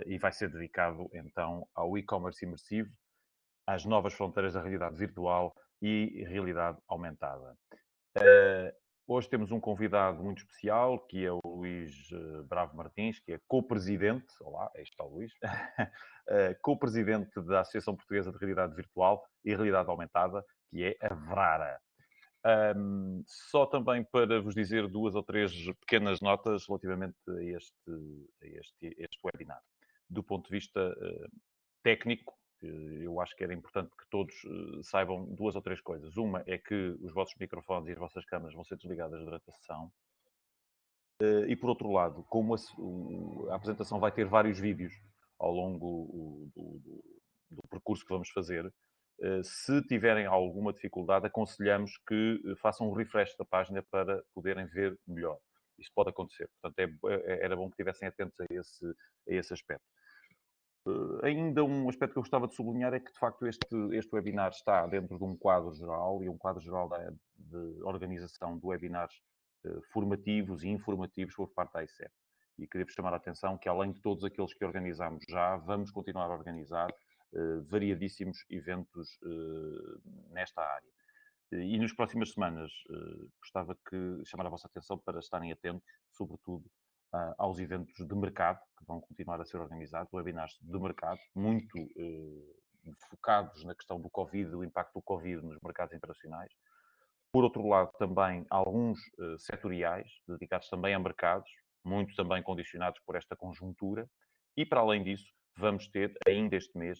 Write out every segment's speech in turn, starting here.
e vai ser dedicado então ao e-commerce imersivo, às novas fronteiras da realidade virtual e realidade aumentada. Hoje temos um convidado muito especial, que é o Luís Bravo Martins, que é co-presidente, olá, aí está o Luís, co-presidente da Associação Portuguesa de Realidade Virtual e Realidade Aumentada, que é a VRARA. Só também para vos dizer duas ou três pequenas notas relativamente a este webinar. Do ponto de vista técnico, eu acho que era importante que todos saibam duas ou três coisas. Uma é que os vossos microfones e as vossas câmaras vão ser desligadas durante a sessão. E por outro lado, como a apresentação vai ter vários vídeos ao longo do percurso que vamos fazer, se tiverem alguma dificuldade, aconselhamos que façam um refresh da página para poderem ver melhor. Isso pode acontecer. Portanto, era bom que estivessem atentos a esse aspecto. Ainda um aspecto que eu gostava de sublinhar é que, de facto, este webinar está dentro de um quadro geral, e um quadro geral de organização de webinars formativos e informativos por parte da ICEP. E queria-vos chamar a atenção que, além de todos aqueles que organizamos já, vamos continuar a organizar variadíssimos eventos nesta área. E nas próximas semanas gostava de chamar a vossa atenção para estarem atentos, sobretudo, aos eventos de mercado, que vão continuar a ser organizados, webinars de mercado, muito focados na questão do Covid, do impacto do Covid nos mercados internacionais. Por outro lado, também alguns setoriais, dedicados também a mercados, muito também condicionados por esta conjuntura. E, para além disso, vamos ter, ainda este mês,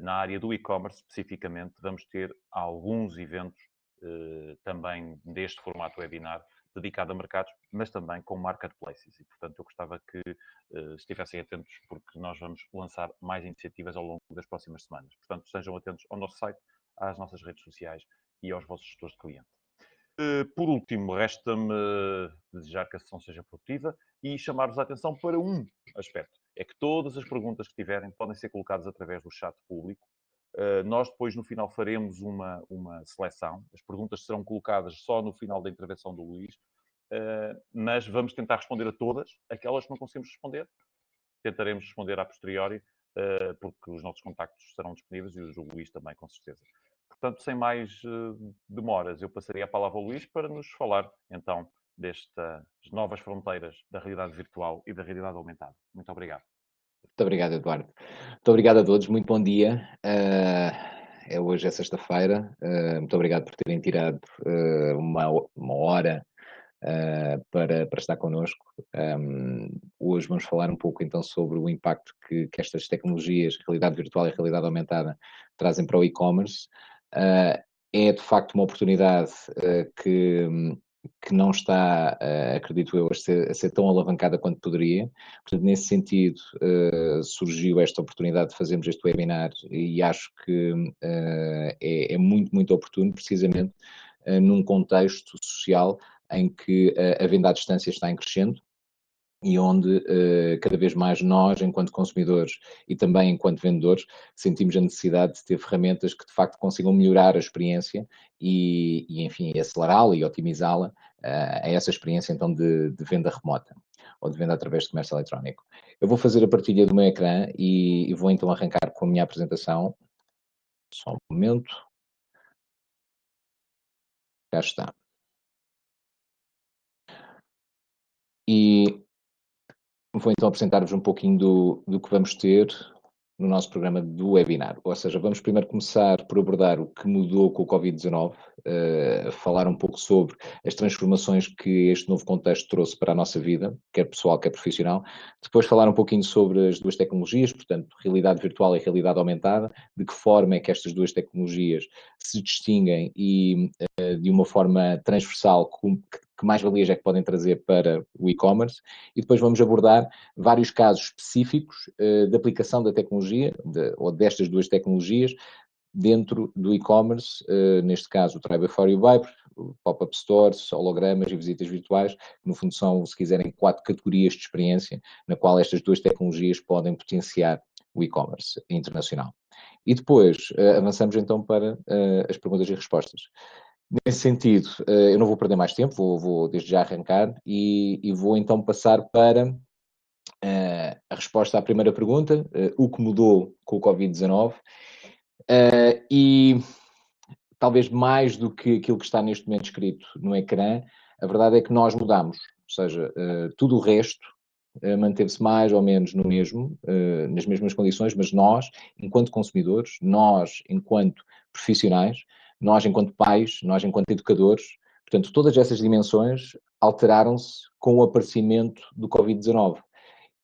na área do e-commerce, especificamente, vamos ter alguns eventos também deste formato webinar, dedicado a mercados, mas também com marketplaces. E, portanto, eu gostava que estivessem atentos, porque nós vamos lançar mais iniciativas ao longo das próximas semanas. Portanto, estejam atentos ao nosso site, às nossas redes sociais e aos vossos gestores de cliente. Por último, resta-me desejar que a sessão seja produtiva e chamar-vos a atenção para um aspecto. É que todas as perguntas que tiverem podem ser colocadas através do chat público. Nós depois, no final, faremos uma seleção. As perguntas serão colocadas só no final da intervenção do Luís, mas vamos tentar responder a todas. Aquelas que não conseguimos responder, tentaremos responder a posteriori, porque os nossos contactos estarão disponíveis e os do Luís também, com certeza. Portanto, sem mais demoras, eu passaria a palavra ao Luís para nos falar, então, destas novas fronteiras da realidade virtual e da realidade aumentada. Muito obrigado. Muito obrigado, Eduardo. Muito obrigado a todos, muito bom dia. Hoje é sexta-feira. Muito obrigado por terem tirado uma hora para estar connosco. Hoje vamos falar um pouco então sobre o impacto que estas tecnologias, realidade virtual e realidade aumentada, trazem para o e-commerce. É de facto uma oportunidade que não está, acredito eu, a ser tão alavancada quanto poderia. Portanto, nesse sentido, surgiu esta oportunidade de fazermos este webinar e acho que é muito, muito oportuno, precisamente num contexto social em que a venda à distância está em crescendo e onde cada vez mais nós, enquanto consumidores e também enquanto vendedores, sentimos a necessidade de ter ferramentas que de facto consigam melhorar a experiência e enfim, acelerá-la e otimizá-la a essa experiência então de venda remota ou de venda através de comércio eletrónico. Eu vou fazer a partilha do meu ecrã e vou então arrancar com a minha apresentação. Só um momento. Já está. E vou então apresentar-vos um pouquinho do que vamos ter no nosso programa do webinar. Ou seja, vamos primeiro começar por abordar o que mudou com o Covid-19, falar um pouco sobre as transformações que este novo contexto trouxe para a nossa vida, quer pessoal, quer profissional. Depois falar um pouquinho sobre as duas tecnologias, portanto, realidade virtual e realidade aumentada, de que forma é que estas duas tecnologias se distinguem e de uma forma transversal, que mais-valias é que podem trazer para o e-commerce, e depois vamos abordar vários casos específicos de aplicação da tecnologia, ou destas duas tecnologias, dentro do e-commerce, neste caso o Try Before You Buy, pop-up stores, hologramas e visitas virtuais, que no fundo são, se quiserem, 4 categorias de experiência, na qual estas duas tecnologias podem potenciar o e-commerce internacional. E depois avançamos então para as perguntas e respostas. Nesse sentido, eu não vou perder mais tempo, vou desde já arrancar e vou então passar para a resposta à primeira pergunta, o que mudou com o Covid-19, e talvez mais do que aquilo que está neste momento escrito no ecrã, a verdade é que nós mudamos, ou seja, tudo o resto manteve-se mais ou menos no mesmo, nas mesmas condições, mas nós, enquanto consumidores, nós, enquanto profissionais, nós, enquanto pais, nós, enquanto educadores, portanto, todas essas dimensões alteraram-se com o aparecimento do Covid-19.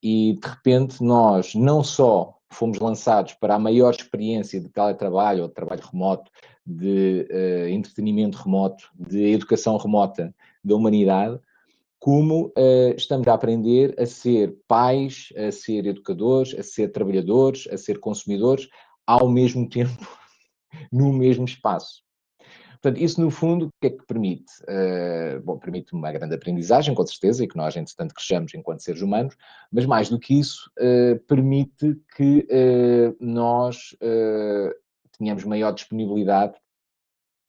E, de repente, nós não só fomos lançados para a maior experiência de teletrabalho ou de trabalho remoto, de entretenimento remoto, de educação remota da humanidade, como estamos a aprender a ser pais, a ser educadores, a ser trabalhadores, a ser consumidores, ao mesmo tempo, no mesmo espaço. Portanto, isso no fundo, o que é que permite? Bom, permite uma grande aprendizagem, com certeza, e que nós, entretanto, cresçamos enquanto seres humanos, mas mais do que isso, permite que nós tenhamos maior disponibilidade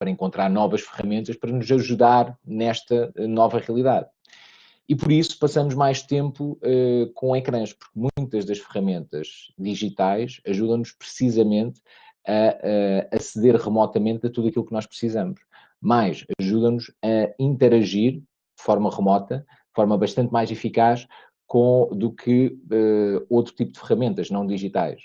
para encontrar novas ferramentas para nos ajudar nesta nova realidade. E por isso passamos mais tempo com ecrãs, porque muitas das ferramentas digitais ajudam-nos precisamente a aceder remotamente a tudo aquilo que nós precisamos. Mais, ajudam-nos a interagir de forma remota, de forma bastante mais eficaz do que outro tipo de ferramentas não digitais.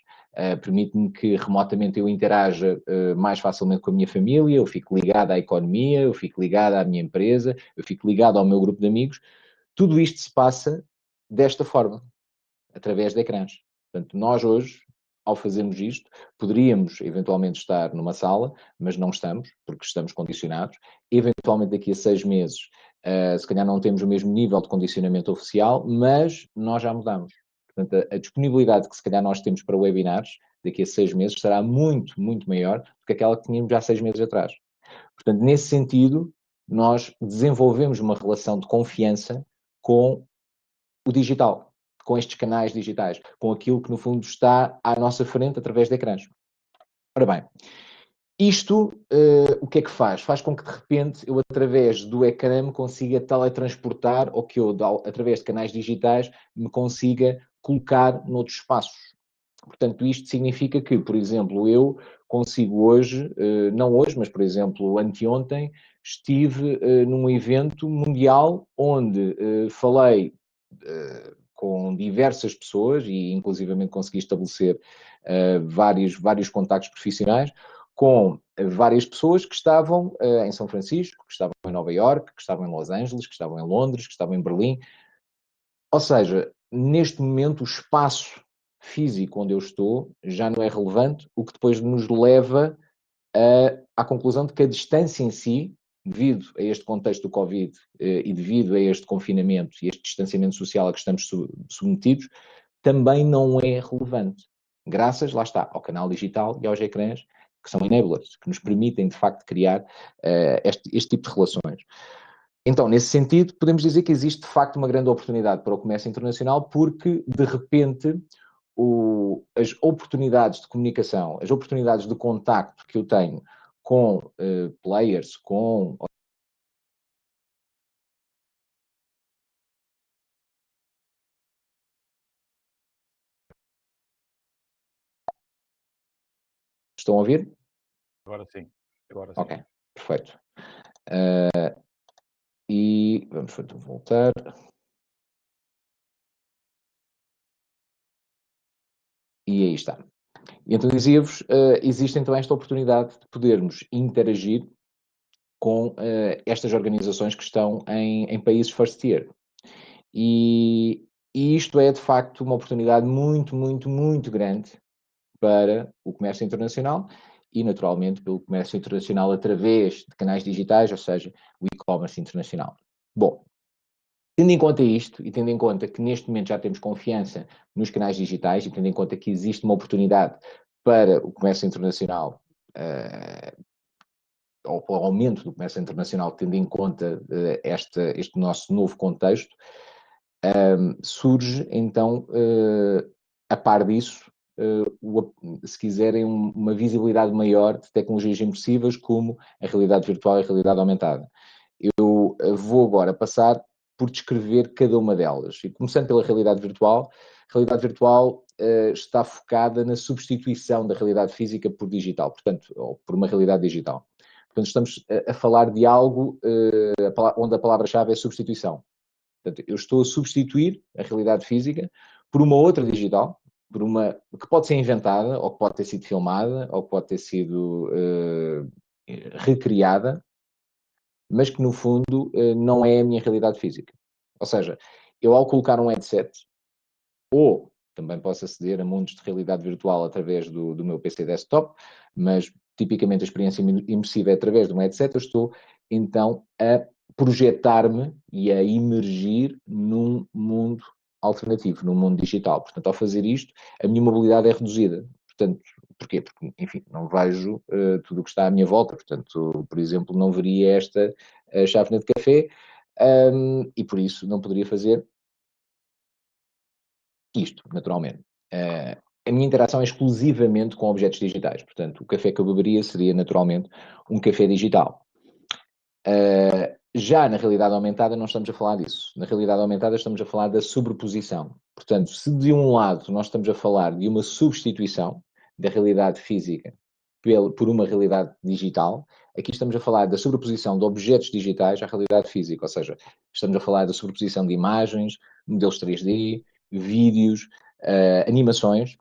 Permite-me que remotamente eu interaja mais facilmente com a minha família, eu fico ligado à economia, eu fico ligado à minha empresa, eu fico ligado ao meu grupo de amigos. Tudo isto se passa desta forma, através de ecrãs. Portanto, nós hoje, ao fazermos isto, poderíamos eventualmente estar numa sala, mas não estamos, porque estamos condicionados. Eventualmente, daqui a 6 meses, se calhar não temos o mesmo nível de condicionamento oficial, mas nós já mudamos. Portanto, a disponibilidade que se calhar nós temos para webinars daqui a 6 meses será muito, muito maior do que aquela que tínhamos já 6 meses atrás. Portanto, nesse sentido, nós desenvolvemos uma relação de confiança com o digital, com estes canais digitais, com aquilo que no fundo está à nossa frente através de ecrãs. Ora bem, isto o que é que faz? Faz com que de repente eu através do ecrã me consiga teletransportar ou que eu através de canais digitais me consiga colocar noutros espaços. Portanto, isto significa que, por exemplo, eu consigo hoje, não hoje, mas por exemplo, anteontem, estive num evento mundial onde falei com diversas pessoas e inclusivamente consegui estabelecer vários contactos profissionais com várias pessoas que estavam em São Francisco, que estavam em Nova Iorque, que estavam em Los Angeles, que estavam em Londres, que estavam em Berlim. Ou seja, neste momento o espaço físico onde eu estou já não é relevante, o que depois nos leva à conclusão de que a distância em si, devido a este contexto do Covid e devido a este confinamento e este distanciamento social a que estamos submetidos, também não é relevante. Graças, lá está, ao canal digital e aos ecrãs, que são enablers, que nos permitem, de facto, criar este tipo de relações. Então, nesse sentido, podemos dizer que existe, de facto, uma grande oportunidade para o comércio internacional, porque, de repente, as oportunidades de comunicação, as oportunidades de contacto que eu tenho com players, com... Estão a ouvir? Agora sim. Agora sim. Ok, perfeito. E vamos voltar. E aí está. E então dizia-vos, existe então esta oportunidade de podermos interagir com estas organizações que estão em países first tier. E isto é, de facto, uma oportunidade muito, muito, muito grande para o comércio internacional e, naturalmente, pelo comércio internacional através de canais digitais, ou seja, o e-commerce internacional. Bom, tendo em conta isto e tendo em conta que neste momento já temos confiança nos canais digitais e tendo em conta que existe uma oportunidade para o comércio internacional, ou o aumento do comércio internacional, tendo em conta este nosso novo contexto, surge então, a par disso, se quiserem, uma visibilidade maior de tecnologias imersivas como a realidade virtual e a realidade aumentada. Eu vou agora passar por descrever cada uma delas. E começando pela realidade virtual, a realidade virtual está focada na substituição da realidade física por digital, portanto, ou por uma realidade digital. Portanto, estamos a falar de algo onde a palavra-chave é substituição. Portanto, eu estou a substituir a realidade física por uma outra digital, por uma que pode ser inventada, ou que pode ter sido filmada, ou que pode ter sido recriada, mas que no fundo não é a minha realidade física. Ou seja, eu ao colocar um headset, ou também posso aceder a mundos de realidade virtual através do meu PC desktop, mas tipicamente a experiência imersiva é através de um headset, eu estou então a projetar-me e a emergir num mundo alternativo, num mundo digital. Portanto, ao fazer isto, a minha mobilidade é reduzida. Portanto, porquê? Porque, enfim, não vejo tudo o que está à minha volta. Portanto, por exemplo, não veria esta chávena de café e por isso não poderia fazer isto, naturalmente. A minha interação é exclusivamente com objetos digitais. Portanto, o café que eu beberia seria naturalmente um café digital. Já na realidade aumentada não estamos a falar disso. Na realidade aumentada estamos a falar da sobreposição. Portanto, se de um lado nós estamos a falar de uma substituição da realidade física por uma realidade digital, aqui estamos a falar da sobreposição de objetos digitais à realidade física. Ou seja, estamos a falar da sobreposição de imagens, modelos 3D, vídeos, animações,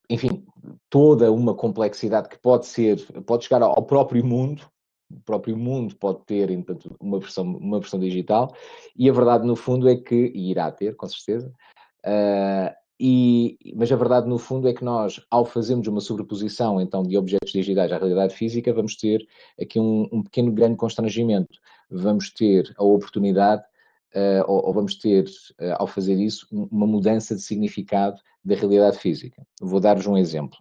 enfim, toda uma complexidade que pode chegar ao próprio mundo. O próprio mundo pode ter, portanto, uma versão digital, e a verdade no fundo é que, e irá ter, com certeza, mas a verdade no fundo é que nós, ao fazermos uma sobreposição então de objetos digitais à realidade física, vamos ter aqui um pequeno grande constrangimento. Vamos ter a oportunidade, ou vamos ter, ao fazer isso, uma mudança de significado da realidade física. Vou dar-vos um exemplo.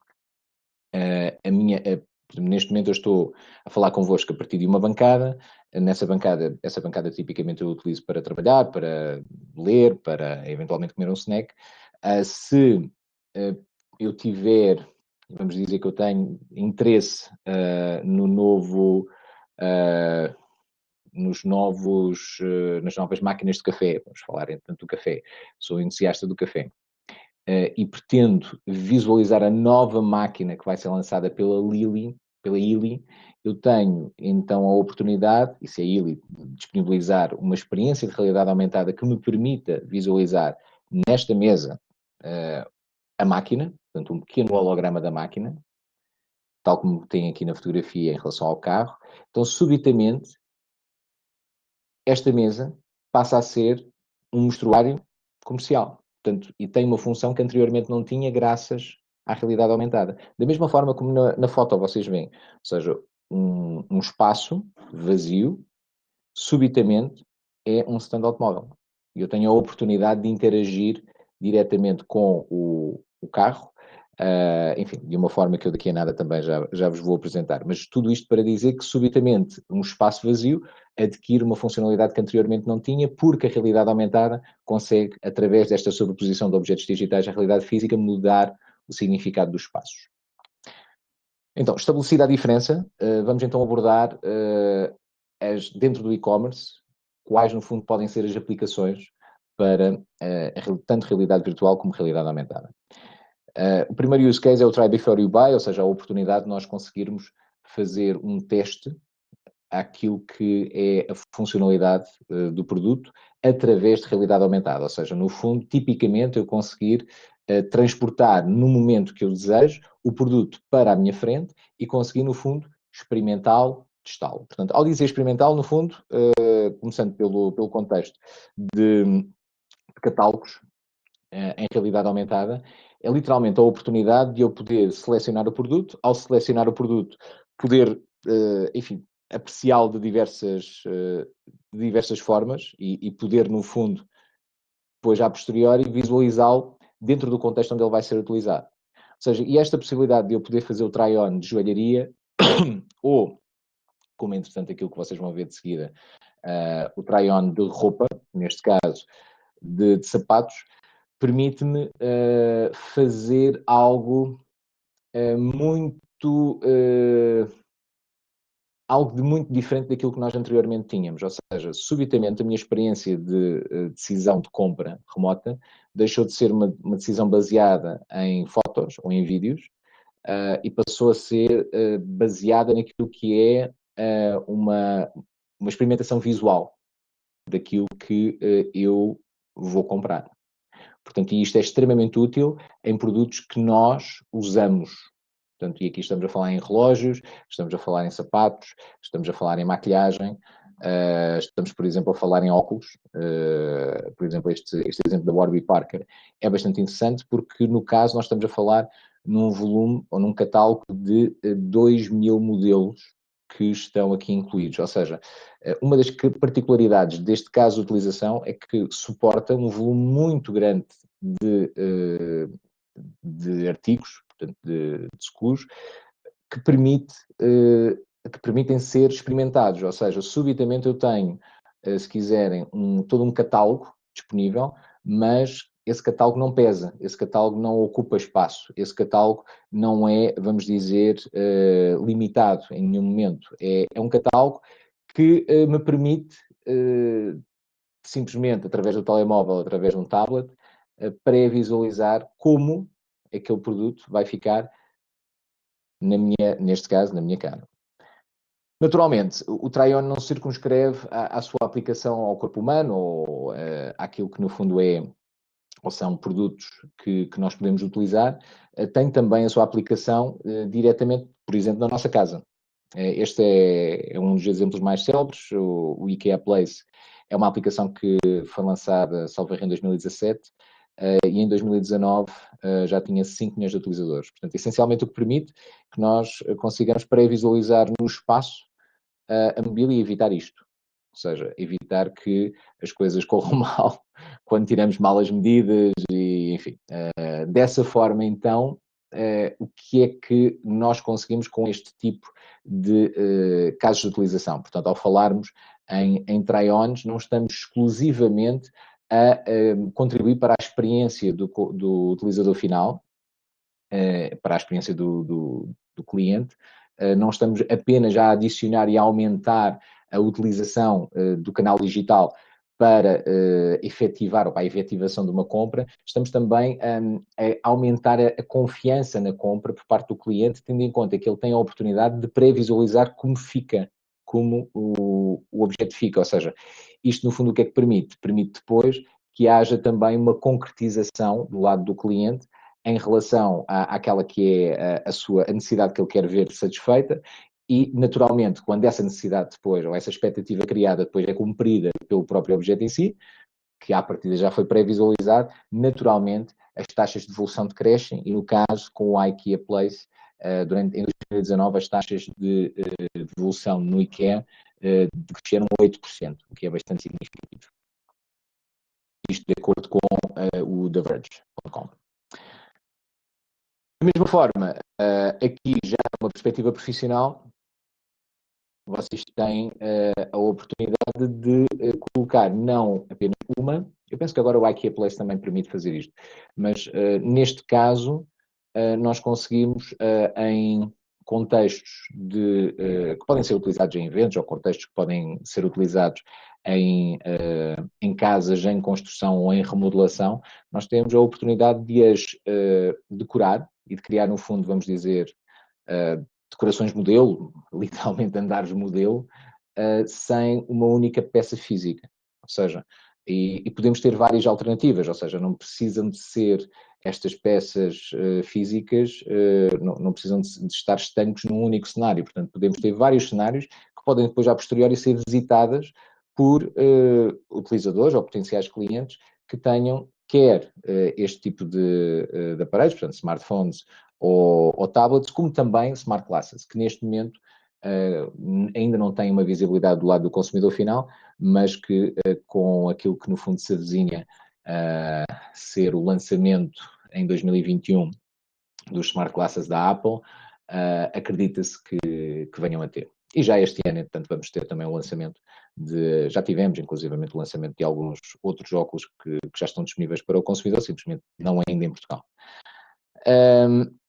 Neste momento eu estou a falar convosco a partir de uma bancada. Essa bancada tipicamente eu utilizo para trabalhar, para ler, para eventualmente comer um snack. Se eu tiver, vamos dizer que eu tenho interesse nas novas máquinas de café, vamos falar então do café, sou entusiasta do café, e pretendo visualizar a nova máquina que vai ser lançada pela Illy, eu tenho então a oportunidade, e se a Illy disponibilizar uma experiência de realidade aumentada que me permita visualizar nesta mesa a máquina, portanto um pequeno holograma da máquina, tal como tem aqui na fotografia em relação ao carro, então subitamente esta mesa passa a ser um mostruário comercial. Portanto, e tem uma função que anteriormente não tinha, graças à realidade aumentada. Da mesma forma como na foto vocês veem, ou seja, um espaço vazio, subitamente é um stand automóvel. E eu tenho a oportunidade de interagir diretamente com o carro, enfim, de uma forma que eu daqui a nada também já vos vou apresentar. Mas tudo isto para dizer que subitamente um espaço vazio adquire uma funcionalidade que anteriormente não tinha, porque a realidade aumentada consegue, através desta sobreposição de objetos digitais à realidade física, mudar o significado dos espaços. Então, estabelecida a diferença, vamos então abordar dentro do e-commerce, quais no fundo podem ser as aplicações para tanto realidade virtual como realidade aumentada. O primeiro use case é o Try Before You Buy, ou seja, a oportunidade de nós conseguirmos fazer um teste àquilo que é a funcionalidade do produto através de realidade aumentada. Ou seja, no fundo, tipicamente eu conseguir transportar no momento que eu desejo o produto para a minha frente e conseguir, no fundo, experimentá-lo, testá-lo. Portanto, ao dizer experimentá-lo, no fundo, começando pelo contexto de catálogos em realidade aumentada, é literalmente a oportunidade de eu poder selecionar o produto, ao selecionar o produto, poder, enfim, apreciá-lo de diversas formas e poder, no fundo, depois, a posteriori, visualizá-lo dentro do contexto onde ele vai ser utilizado. Ou seja, e esta possibilidade de eu poder fazer o try-on de joalharia, ou, como entretanto aquilo que vocês vão ver de seguida, o try-on de roupa, neste caso, de sapatos, permite-me fazer algo muito algo de muito diferente daquilo que nós anteriormente tínhamos. Ou seja, subitamente a minha experiência de decisão de compra remota deixou de ser uma decisão baseada em fotos ou em vídeos e passou a ser baseada naquilo que é uma experimentação visual daquilo que eu vou comprar. Portanto, isto é extremamente útil em produtos que nós usamos. Portanto, e aqui estamos a falar em relógios, estamos a falar em sapatos, estamos a falar em maquilhagem, estamos, por exemplo, a falar em óculos. Por exemplo, este exemplo da Warby Parker é bastante interessante porque, no caso, nós estamos a falar num volume ou num catálogo de 2.000 modelos que estão aqui incluídos. Ou seja, uma das particularidades deste caso de utilização é que suporta um volume muito grande de artigos, portanto, de seguros, que permitem ser experimentados. Ou seja, subitamente eu tenho, se quiserem, todo um catálogo disponível, mas esse catálogo não pesa, esse catálogo não ocupa espaço, esse catálogo não é, vamos dizer, limitado em nenhum momento. É um catálogo que me permite, simplesmente, através do telemóvel, através de um tablet, pré-visualizar como aquele produto vai ficar, neste caso, na minha cara. Naturalmente, o try-on não circunscreve a sua aplicação ao corpo humano ou àquilo que no fundo é ou são produtos que nós podemos utilizar, tem também a sua aplicação diretamente, por exemplo, na nossa casa. Este é um dos exemplos mais célebres, o IKEA Place. É uma aplicação que foi lançada, salvo erro, em 2017, e em 2019 já tinha 5 milhões de utilizadores. Portanto, essencialmente o que permite que nós consigamos pré-visualizar no espaço a mobília e evitar isto. Ou seja, evitar que as coisas corram mal quando tiramos mal as medidas e, enfim. Dessa forma, então, o que é que nós conseguimos com este tipo de casos de utilização? Portanto, ao falarmos em try-ons, não estamos exclusivamente a contribuir para a experiência do utilizador final, para a experiência do cliente, não estamos apenas a adicionar e a aumentar a utilização do canal digital para efetivar ou para a efetivação de uma compra, estamos também a aumentar a confiança na compra por parte do cliente, tendo em conta que ele tem a oportunidade de pré-visualizar como fica, como o objeto fica. Ou seja, isto no fundo o que é que permite? Permite depois que haja também uma concretização do lado do cliente em relação àquela que é a necessidade que ele quer ver satisfeita e, naturalmente, quando essa necessidade depois, ou essa expectativa criada depois é cumprida pelo próprio objeto em si, que à partida já foi pré-visualizado, naturalmente as taxas de devolução decrescem e, no caso, com o IKEA Place, em 2019, as taxas de devolução no IKEA cresceram 8%, o que é bastante significativo. Isto de acordo com o TheVerge.com. Da mesma forma, aqui já uma perspectiva profissional, vocês têm a oportunidade de colocar não apenas uma, eu penso que agora o IKEA Place também permite fazer isto, mas neste caso nós conseguimos em contextos que podem ser utilizados em eventos ou contextos que podem ser utilizados em casas em construção ou em remodelação, nós temos a oportunidade de as decorar e de criar, no fundo, vamos dizer, decorações modelo, literalmente andares modelo, sem uma única peça física. Ou seja, e podemos ter várias alternativas, ou seja, não precisam de ser estas peças físicas, não precisam de estar estanques num único cenário. Portanto, podemos ter vários cenários que podem depois, a posteriori, ser visitadas por utilizadores ou potenciais clientes que tenham quer este tipo de aparelhos, portanto, smartphones ou tablets, como também smart glasses, que neste momento ainda não têm uma visibilidade do lado do consumidor final, mas que com aquilo que no fundo se avizinha ser o lançamento em 2021 dos smart glasses da Apple, acredita-se que venham a ter. E já este ano, portanto, vamos ter também o lançamento já tivemos, inclusivamente, o lançamento de alguns outros óculos que já estão disponíveis para o consumidor, simplesmente não ainda em Portugal.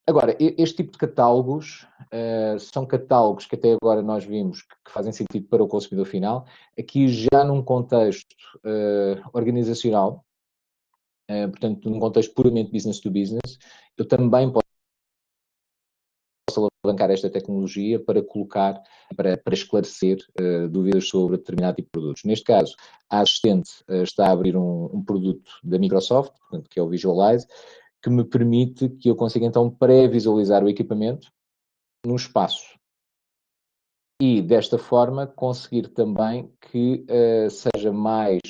Agora, este tipo de catálogos são catálogos que até agora nós vimos que fazem sentido para o consumidor final. Aqui já num contexto organizacional, portanto, num contexto puramente business to business, eu também posso alavancar esta tecnologia para colocar, para esclarecer dúvidas sobre determinado tipo de produtos. Neste caso, a assistente está a abrir um produto da Microsoft, portanto, que é o Visualize, que me permite que eu consiga então pré-visualizar o equipamento num espaço. E desta forma conseguir também que seja mais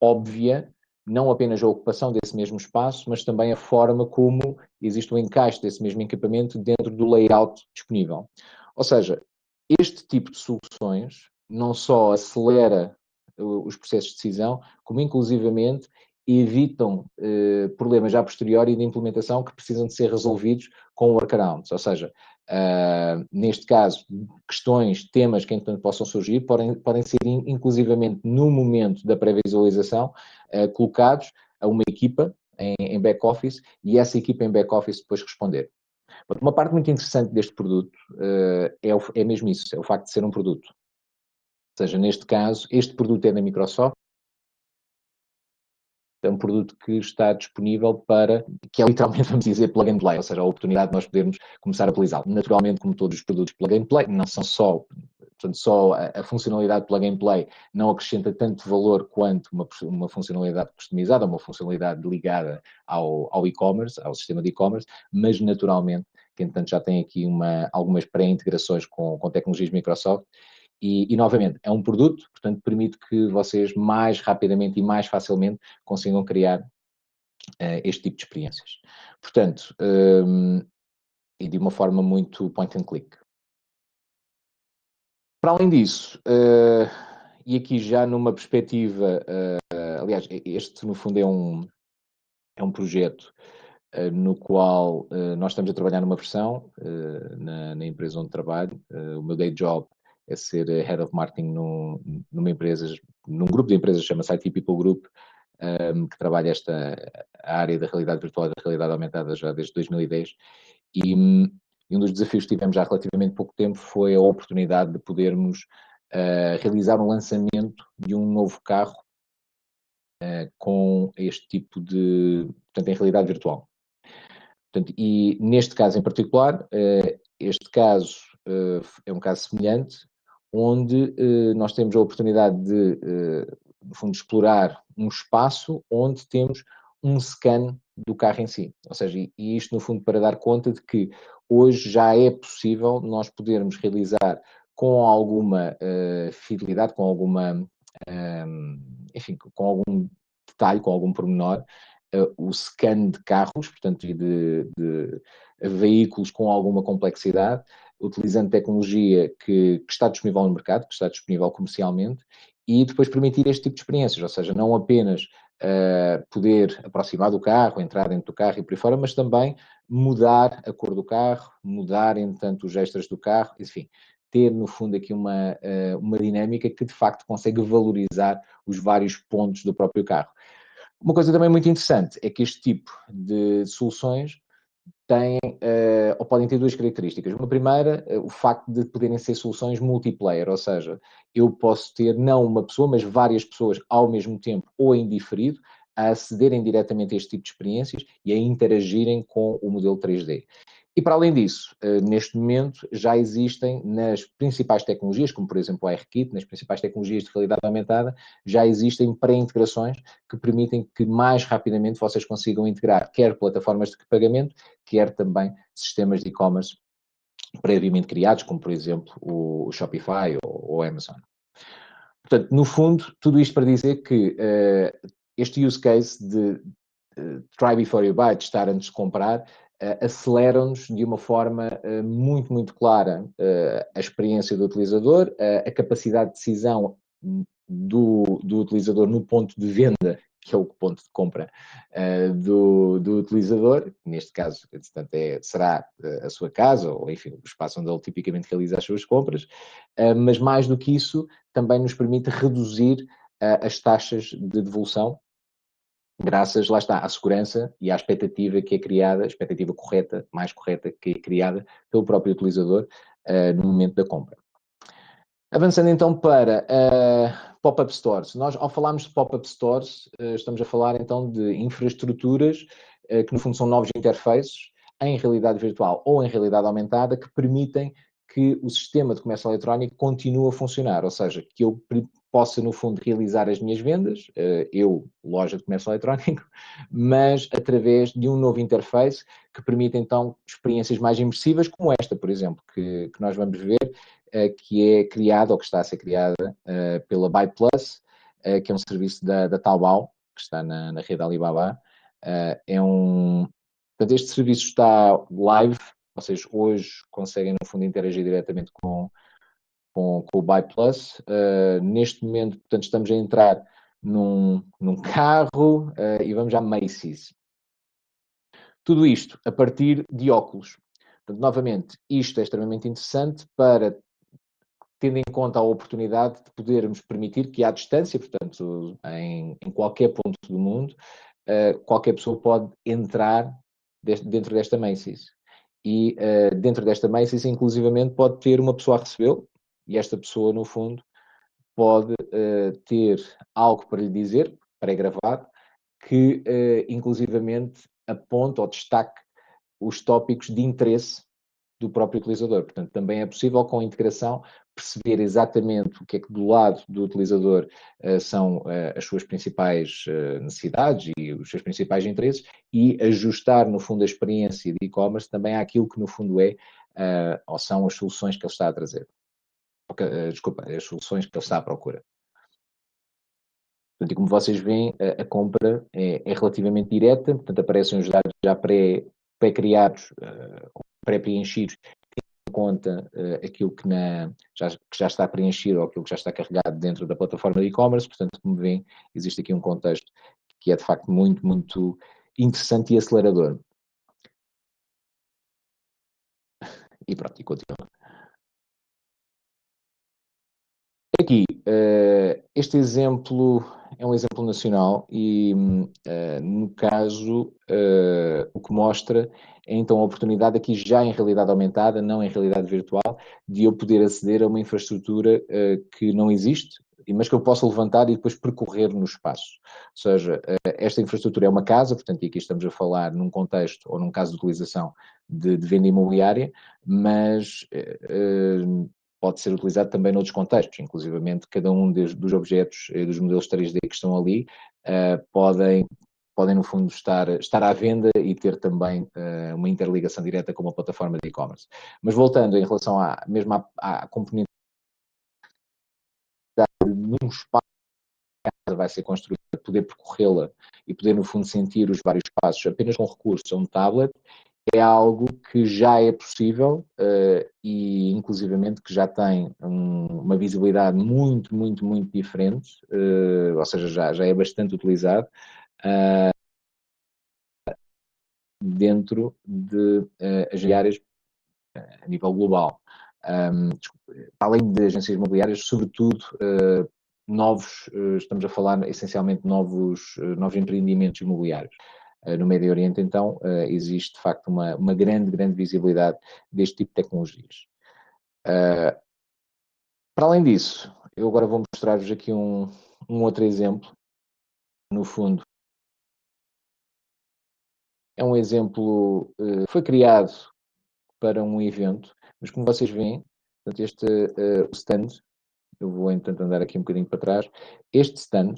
óbvia não apenas a ocupação desse mesmo espaço, mas também a forma como existe o encaixe desse mesmo equipamento dentro do layout disponível. Ou seja, este tipo de soluções não só acelera os processos de decisão, como inclusivamente evitam problemas a posteriori de implementação que precisam de ser resolvidos com workarounds. Ou seja, neste caso, questões, temas que entretanto possam surgir, podem ser inclusivamente no momento da pré-visualização colocados a uma equipa em back-office e essa equipa em back-office depois responder. Uma parte muito interessante deste produto é mesmo isso, é o facto de ser um produto. Ou seja, neste caso, este produto é da Microsoft, é um produto que está disponível para, que é literalmente, vamos dizer, plug and play, ou seja, a oportunidade de nós podermos começar a utilizá-lo. Naturalmente, como todos os produtos plug and play, não são só, portanto, só a funcionalidade plug and play não acrescenta tanto valor quanto uma funcionalidade customizada, uma funcionalidade ligada ao e-commerce, ao sistema de e-commerce, mas naturalmente, que entanto já tem aqui algumas pré-integrações com tecnologias Microsoft. E, novamente, é um produto, portanto, permite que vocês mais rapidamente e mais facilmente consigam criar este tipo de experiências. Portanto, e de uma forma muito point and click. Para além disso, e aqui já numa perspectiva, aliás, este no fundo é um projeto no qual nós estamos a trabalhar numa versão na empresa onde trabalho. O meu day job é ser Head of Marketing num grupo de empresas que chama-se IT People Group, que trabalha a área da realidade virtual e da realidade aumentada já desde 2010. E um dos desafios que tivemos há relativamente pouco tempo foi a oportunidade de podermos realizar um lançamento de um novo carro com este tipo portanto, em realidade virtual. Portanto, e neste caso em particular, este caso é um caso semelhante, onde nós temos a oportunidade de, no fundo, explorar um espaço onde temos um scan do carro em si. Ou seja, e isto, no fundo, para dar conta de que hoje já é possível nós podermos realizar com alguma fidelidade, com alguma, enfim, com algum detalhe, com algum pormenor, o scan de carros, portanto, e de veículos com alguma complexidade, utilizando tecnologia que está disponível no mercado, que está disponível comercialmente, e depois permitir este tipo de experiências, ou seja, não apenas poder aproximar do carro, entrar dentro do carro e por aí fora, mas também mudar a cor do carro, mudar, entretanto, os extras do carro, enfim, ter, no fundo, aqui uma dinâmica que, de facto, consegue valorizar os vários pontos do próprio carro. Uma coisa também muito interessante é que este tipo de soluções têm, ou podem ter duas características. Uma primeira, o facto de poderem ser soluções multiplayer, ou seja, eu posso ter não uma pessoa, mas várias pessoas ao mesmo tempo ou em diferido a acederem diretamente a este tipo de experiências e a interagirem com o modelo 3D. E para além disso, neste momento já existem nas principais tecnologias, como por exemplo o ARKit, nas principais tecnologias de realidade aumentada, já existem pré-integrações que permitem que mais rapidamente vocês consigam integrar quer plataformas de pagamento, quer também sistemas de e-commerce previamente criados, como por exemplo o Shopify ou o Amazon. Portanto, no fundo, tudo isto para dizer que este use case de try before you buy, testar antes de comprar, aceleram-nos de uma forma muito, muito clara a experiência do utilizador, a capacidade de decisão do utilizador no ponto de venda, que é o ponto de compra do utilizador, neste caso, portanto, será a sua casa, ou enfim, o espaço onde ele tipicamente realiza as suas compras, mas mais do que isso, também nos permite reduzir as taxas de devolução graças, lá está, à segurança e à expectativa que é criada, a expectativa correta, mais correta, que é criada pelo próprio utilizador no momento da compra. Avançando então para pop-up stores. Nós, ao falarmos de pop-up stores, estamos a falar então de infraestruturas que no fundo são novos interfaces em realidade virtual ou em realidade aumentada que permitem que o sistema de comércio eletrónico continue a funcionar, ou seja, que eu possa no fundo realizar as minhas vendas, eu, loja de comércio eletrónico, mas através de um novo interface que permite então experiências mais imersivas como esta, por exemplo, que nós vamos ver, que é criada ou que está a ser criada pela BuyPlus, que é um serviço da Taobao, que está na rede Alibaba. Portanto, este serviço está live, vocês hoje conseguem no fundo interagir diretamente com o BuyPlus. Neste momento, portanto, estamos a entrar num carro e vamos à Macy's. Tudo isto a partir de óculos. Portanto, novamente, isto é extremamente interessante para, tendo em conta a oportunidade de podermos permitir que à distância, portanto, em qualquer ponto do mundo, qualquer pessoa pode entrar dentro desta Macy's. E dentro desta Macy's, inclusivamente, pode ter uma pessoa a recebê-lo, e esta pessoa, no fundo, pode ter algo para lhe dizer, pré-gravado, que inclusivamente aponta ou destaque os tópicos de interesse do próprio utilizador. Portanto, também é possível, com a integração, perceber exatamente o que é que do lado do utilizador são as suas principais necessidades e os seus principais interesses e ajustar, no fundo, a experiência de e-commerce também àquilo que, no fundo, é ou são as soluções que ele está a trazer. Desculpa, as soluções que ele está à procura. Portanto, e como vocês veem, a compra é relativamente direta, portanto, aparecem os dados já pré-criados, pré-preenchidos, em conta aquilo que já está preenchido ou aquilo que já está carregado dentro da plataforma de e-commerce. Portanto, como veem, existe aqui um contexto que é, de facto, muito, muito interessante e acelerador. E pronto, e continua. Aqui, este exemplo é um exemplo nacional e, no caso, o que mostra é então a oportunidade aqui já em realidade aumentada, não em realidade virtual, de eu poder aceder a uma infraestrutura que não existe, mas que eu posso levantar e depois percorrer no espaço. Ou seja, esta infraestrutura é uma casa, portanto, e aqui estamos a falar num contexto ou num caso de utilização de venda imobiliária, mas pode ser utilizado também noutros contextos, inclusivamente cada um dos objetos e dos modelos 3D que estão ali podem no fundo estar à venda e ter também uma interligação direta com uma plataforma de e-commerce. Mas voltando em relação mesmo à componente de um espaço que a casa vai ser construída, poder percorrê-la e poder no fundo sentir os vários passos apenas com recurso a um tablet, é algo que já é possível e inclusivamente que já tem uma visibilidade muito, muito, muito diferente, ou seja, já é bastante utilizado dentro de agências a nível global. Além de agências imobiliárias, sobretudo novos, estamos a falar essencialmente novos empreendimentos imobiliários. No Médio Oriente, então, existe de facto uma grande, grande visibilidade deste tipo de tecnologias. Para além disso, eu agora vou mostrar-vos aqui um outro exemplo. No fundo, é um exemplo, foi criado para um evento, mas como vocês veem, portanto, este o stand, eu vou então andar aqui um bocadinho para trás, este stand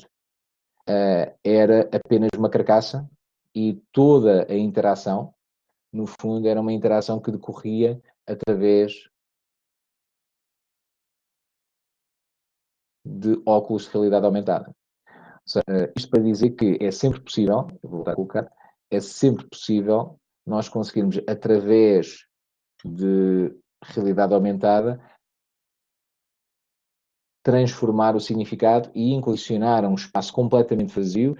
era apenas uma carcaça e toda a interação, no fundo, era uma interação que decorria através de óculos de realidade aumentada. Seja, isto para dizer que é sempre possível, eu vou voltar a colocar, é sempre possível nós conseguirmos, através de realidade aumentada, transformar o significado e incondicionar um espaço completamente vazio,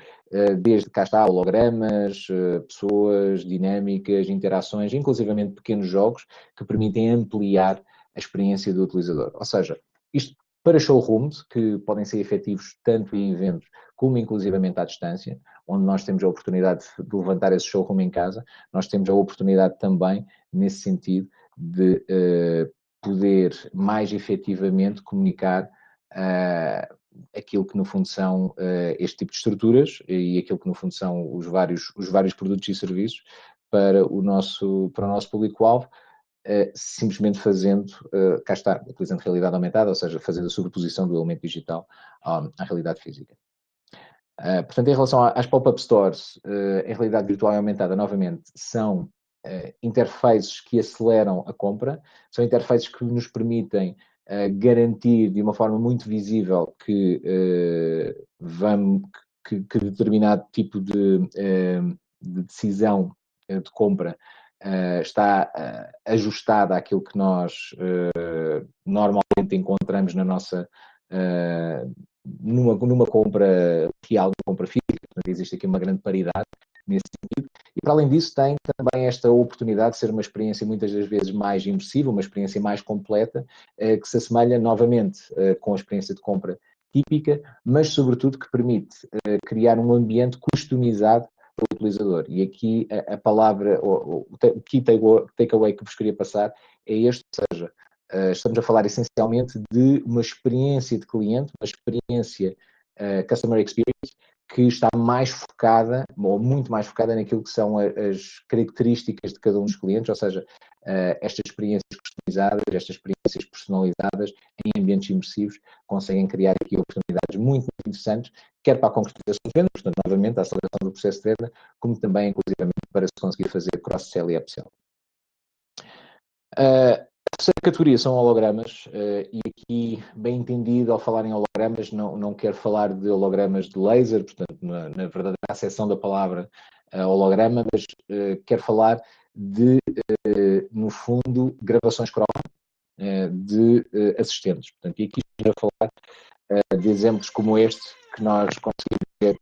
desde cá está hologramas, pessoas, dinâmicas, interações, inclusivamente pequenos jogos que permitem ampliar a experiência do utilizador. Ou seja, isto para showrooms, que podem ser efetivos tanto em eventos como inclusivamente à distância, onde nós temos a oportunidade de levantar esse showroom em casa. Nós temos a oportunidade também, nesse sentido, de poder mais efetivamente comunicar aquilo que no fundo são este tipo de estruturas e aquilo que no fundo são os vários produtos e serviços para o nosso público-alvo, simplesmente fazendo, cá está, utilizando realidade aumentada, ou seja, fazendo a sobreposição do elemento digital à realidade física. Portanto, em relação às pop-up stores, em realidade virtual e aumentada, novamente, são interfaces que aceleram a compra, são interfaces que nos permitem garantir de uma forma muito visível que determinado tipo de decisão de compra está ajustada àquilo que nós normalmente encontramos na nossa numa compra real, numa compra física. Portanto, existe aqui uma grande paridade nesse sentido. E, para além disso, tem também esta oportunidade de ser uma experiência muitas das vezes mais imersiva, uma experiência mais completa, que se assemelha novamente com a experiência de compra típica, mas, sobretudo, que permite criar um ambiente customizado para o utilizador. E aqui a palavra, o key takeaway que vos queria passar é este, ou seja, estamos a falar essencialmente de uma experiência de cliente, uma experiência customer experience, que está mais focada, ou muito mais focada naquilo que são as características de cada um dos clientes, ou seja, estas experiências customizadas, estas experiências personalizadas em ambientes imersivos, conseguem criar aqui oportunidades muito interessantes, quer para a concretização de vendas, portanto, novamente, a aceleração do processo de venda, como também, inclusivamente, para se conseguir fazer cross-sell e upsell. A terceira categoria são hologramas, e aqui, bem entendido, ao falar em hologramas, não quero falar de hologramas de laser, portanto, na verdadeira acessão da palavra holograma, mas quero falar de, no fundo, gravações croma de assistentes. Portanto, e aqui estamos a falar de exemplos como este, que nós conseguimos ver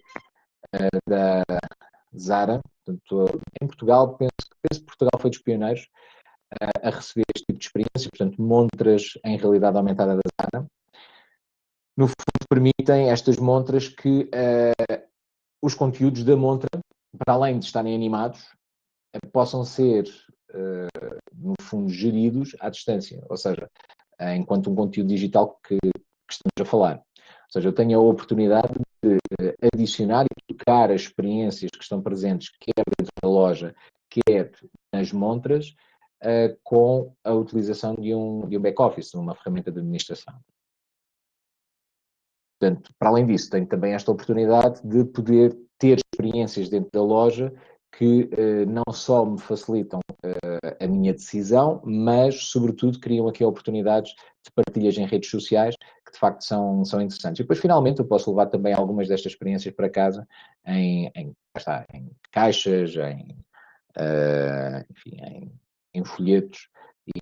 da Zara. Portanto, em Portugal, penso que Portugal foi dos pioneiros a receber este tipo de experiência, portanto, montras em realidade aumentada da Zara. No fundo, permitem estas montras que os conteúdos da montra, para além de estarem animados, possam ser, no fundo, geridos à distância, ou seja, enquanto um conteúdo digital que estamos a falar. Ou seja, eu tenho a oportunidade de adicionar e tocar as experiências que estão presentes, quer dentro da loja, quer nas montras, com a utilização de um back-office, uma ferramenta de administração. Portanto, para além disso, tenho também esta oportunidade de poder ter experiências dentro da loja que não só me facilitam a minha decisão, mas, sobretudo, criam aqui oportunidades de partilhas em redes sociais que, de facto, são interessantes. E depois, finalmente, eu posso levar também algumas destas experiências para casa em caixas, enfim, em folhetos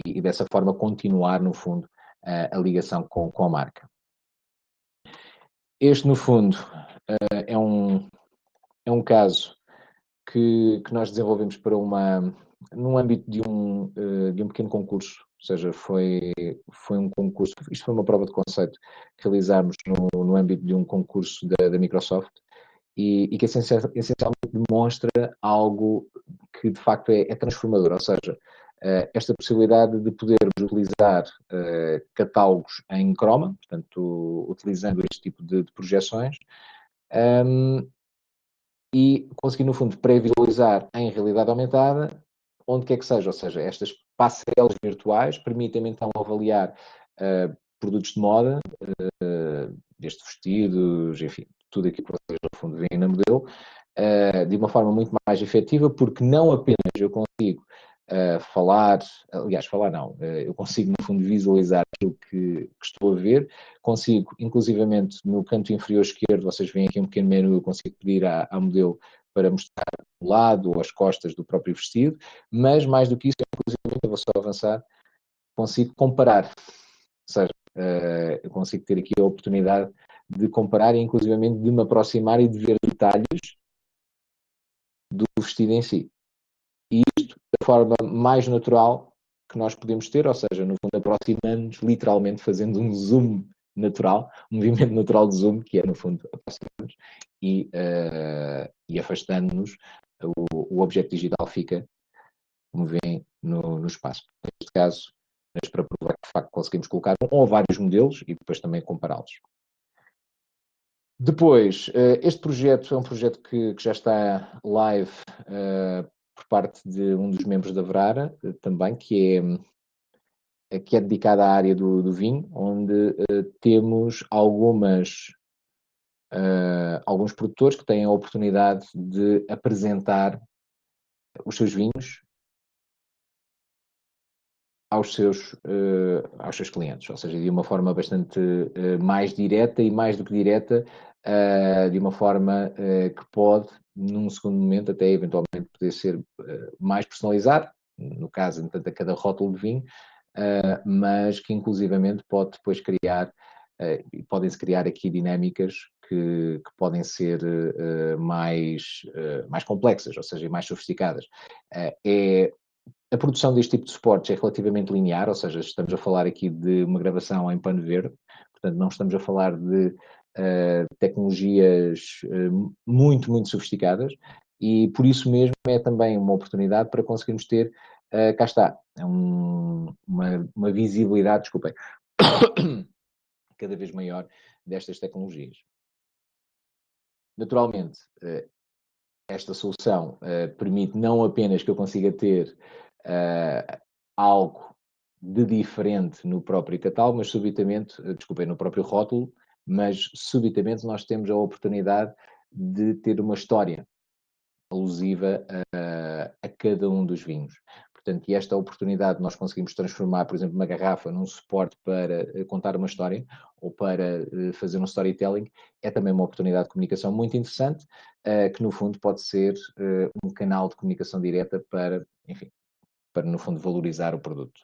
e dessa forma continuar, no fundo, a ligação com a marca. Este, no fundo, é um caso que nós desenvolvemos para num âmbito de um pequeno concurso, ou seja, foi um concurso, isto foi uma prova de conceito que realizámos no âmbito de um concurso da Microsoft e que essencialmente demonstra algo que de facto é transformador, ou seja, esta possibilidade de podermos utilizar catálogos em croma, portanto, utilizando este tipo de projeções, e conseguir, no fundo, pré-visualizar em realidade aumentada onde quer que seja, ou seja, estas passarelas virtuais permitem-me então avaliar produtos de moda, desde vestidos, enfim, tudo aquilo que vocês no fundo veem na modelo, de uma forma muito mais efetiva, porque não apenas eu consigo eu consigo no fundo visualizar aquilo que estou a ver, consigo inclusivamente no canto inferior esquerdo, vocês veem aqui um pequeno menu, eu consigo pedir à modelo para mostrar o lado ou as costas do próprio vestido, mas mais do que isso, inclusive, eu vou só avançar, consigo comparar, ou seja, eu consigo ter aqui a oportunidade de comparar e inclusivamente de me aproximar e de ver detalhes do vestido em si. E isto da forma mais natural que nós podemos ter, ou seja, no fundo aproximando-nos literalmente fazendo um zoom natural, um movimento natural de zoom, que é, no fundo, aproximar-nos e afastando-nos, o objeto digital fica, como veem, no espaço. Neste caso, mas para provar que, de facto, conseguimos colocar um ou vários modelos e depois também compará-los. Depois, este projeto é um projeto que já está live por parte de um dos membros da Verara, também, que é dedicado à área do vinho, onde temos alguns produtores que têm a oportunidade de apresentar os seus vinhos aos seus clientes, ou seja, de uma forma bastante mais direta e mais do que direta, de uma forma que pode, num segundo momento, até eventualmente poder ser mais personalizado, no caso, portanto, a cada rótulo de vinho, mas que inclusivamente pode depois criar, e podem-se criar aqui dinâmicas que podem ser mais complexas, ou seja, mais sofisticadas. A produção deste tipo de suportes é relativamente linear, ou seja, estamos a falar aqui de uma gravação em pano verde, portanto não estamos a falar de tecnologias muito, muito sofisticadas, e por isso mesmo é também uma oportunidade para conseguirmos ter, cá está, uma visibilidade, desculpem, cada vez maior destas tecnologias. Naturalmente, esta solução permite não apenas que eu consiga ter algo de diferente no próprio catálogo, mas subitamente, desculpem, no próprio rótulo, mas subitamente nós temos a oportunidade de ter uma história alusiva a cada um dos vinhos. Portanto, e esta oportunidade nós conseguimos transformar, por exemplo, uma garrafa num suporte para contar uma história ou para fazer um storytelling, é também uma oportunidade de comunicação muito interessante, que no fundo pode ser um canal de comunicação direta para, enfim, para no fundo valorizar o produto.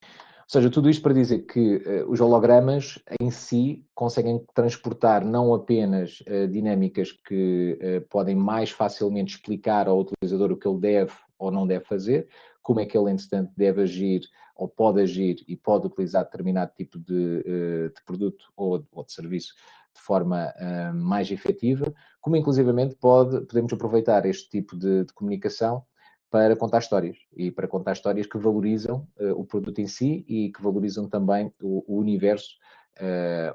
Ou seja, tudo isto para dizer que os hologramas em si conseguem transportar não apenas dinâmicas que podem mais facilmente explicar ao utilizador o que ele deve ou não deve fazer, como é que ele, entretanto, deve agir ou pode agir e pode utilizar determinado tipo de produto ou de serviço de forma mais efetiva, como inclusivamente podemos aproveitar este tipo de comunicação para contar histórias e para contar histórias que valorizam o produto em si e que valorizam também o universo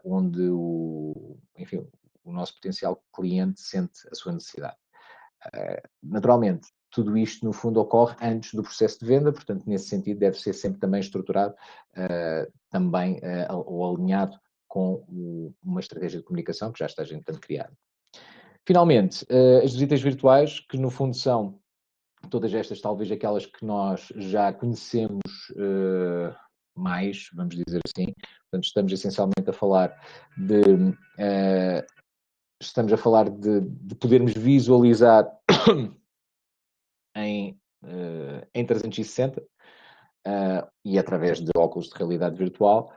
onde enfim, o nosso potencial cliente sente a sua necessidade. Naturalmente, tudo isto, no fundo, ocorre antes do processo de venda, portanto, nesse sentido, deve ser sempre também estruturado, também ou alinhado com uma estratégia de comunicação que já está, entretanto, criada. Finalmente, as visitas virtuais, que no fundo são todas estas, talvez aquelas que nós já conhecemos mais, vamos dizer assim. Portanto, estamos essencialmente a falar de podermos visualizar em 360 e através de óculos de realidade virtual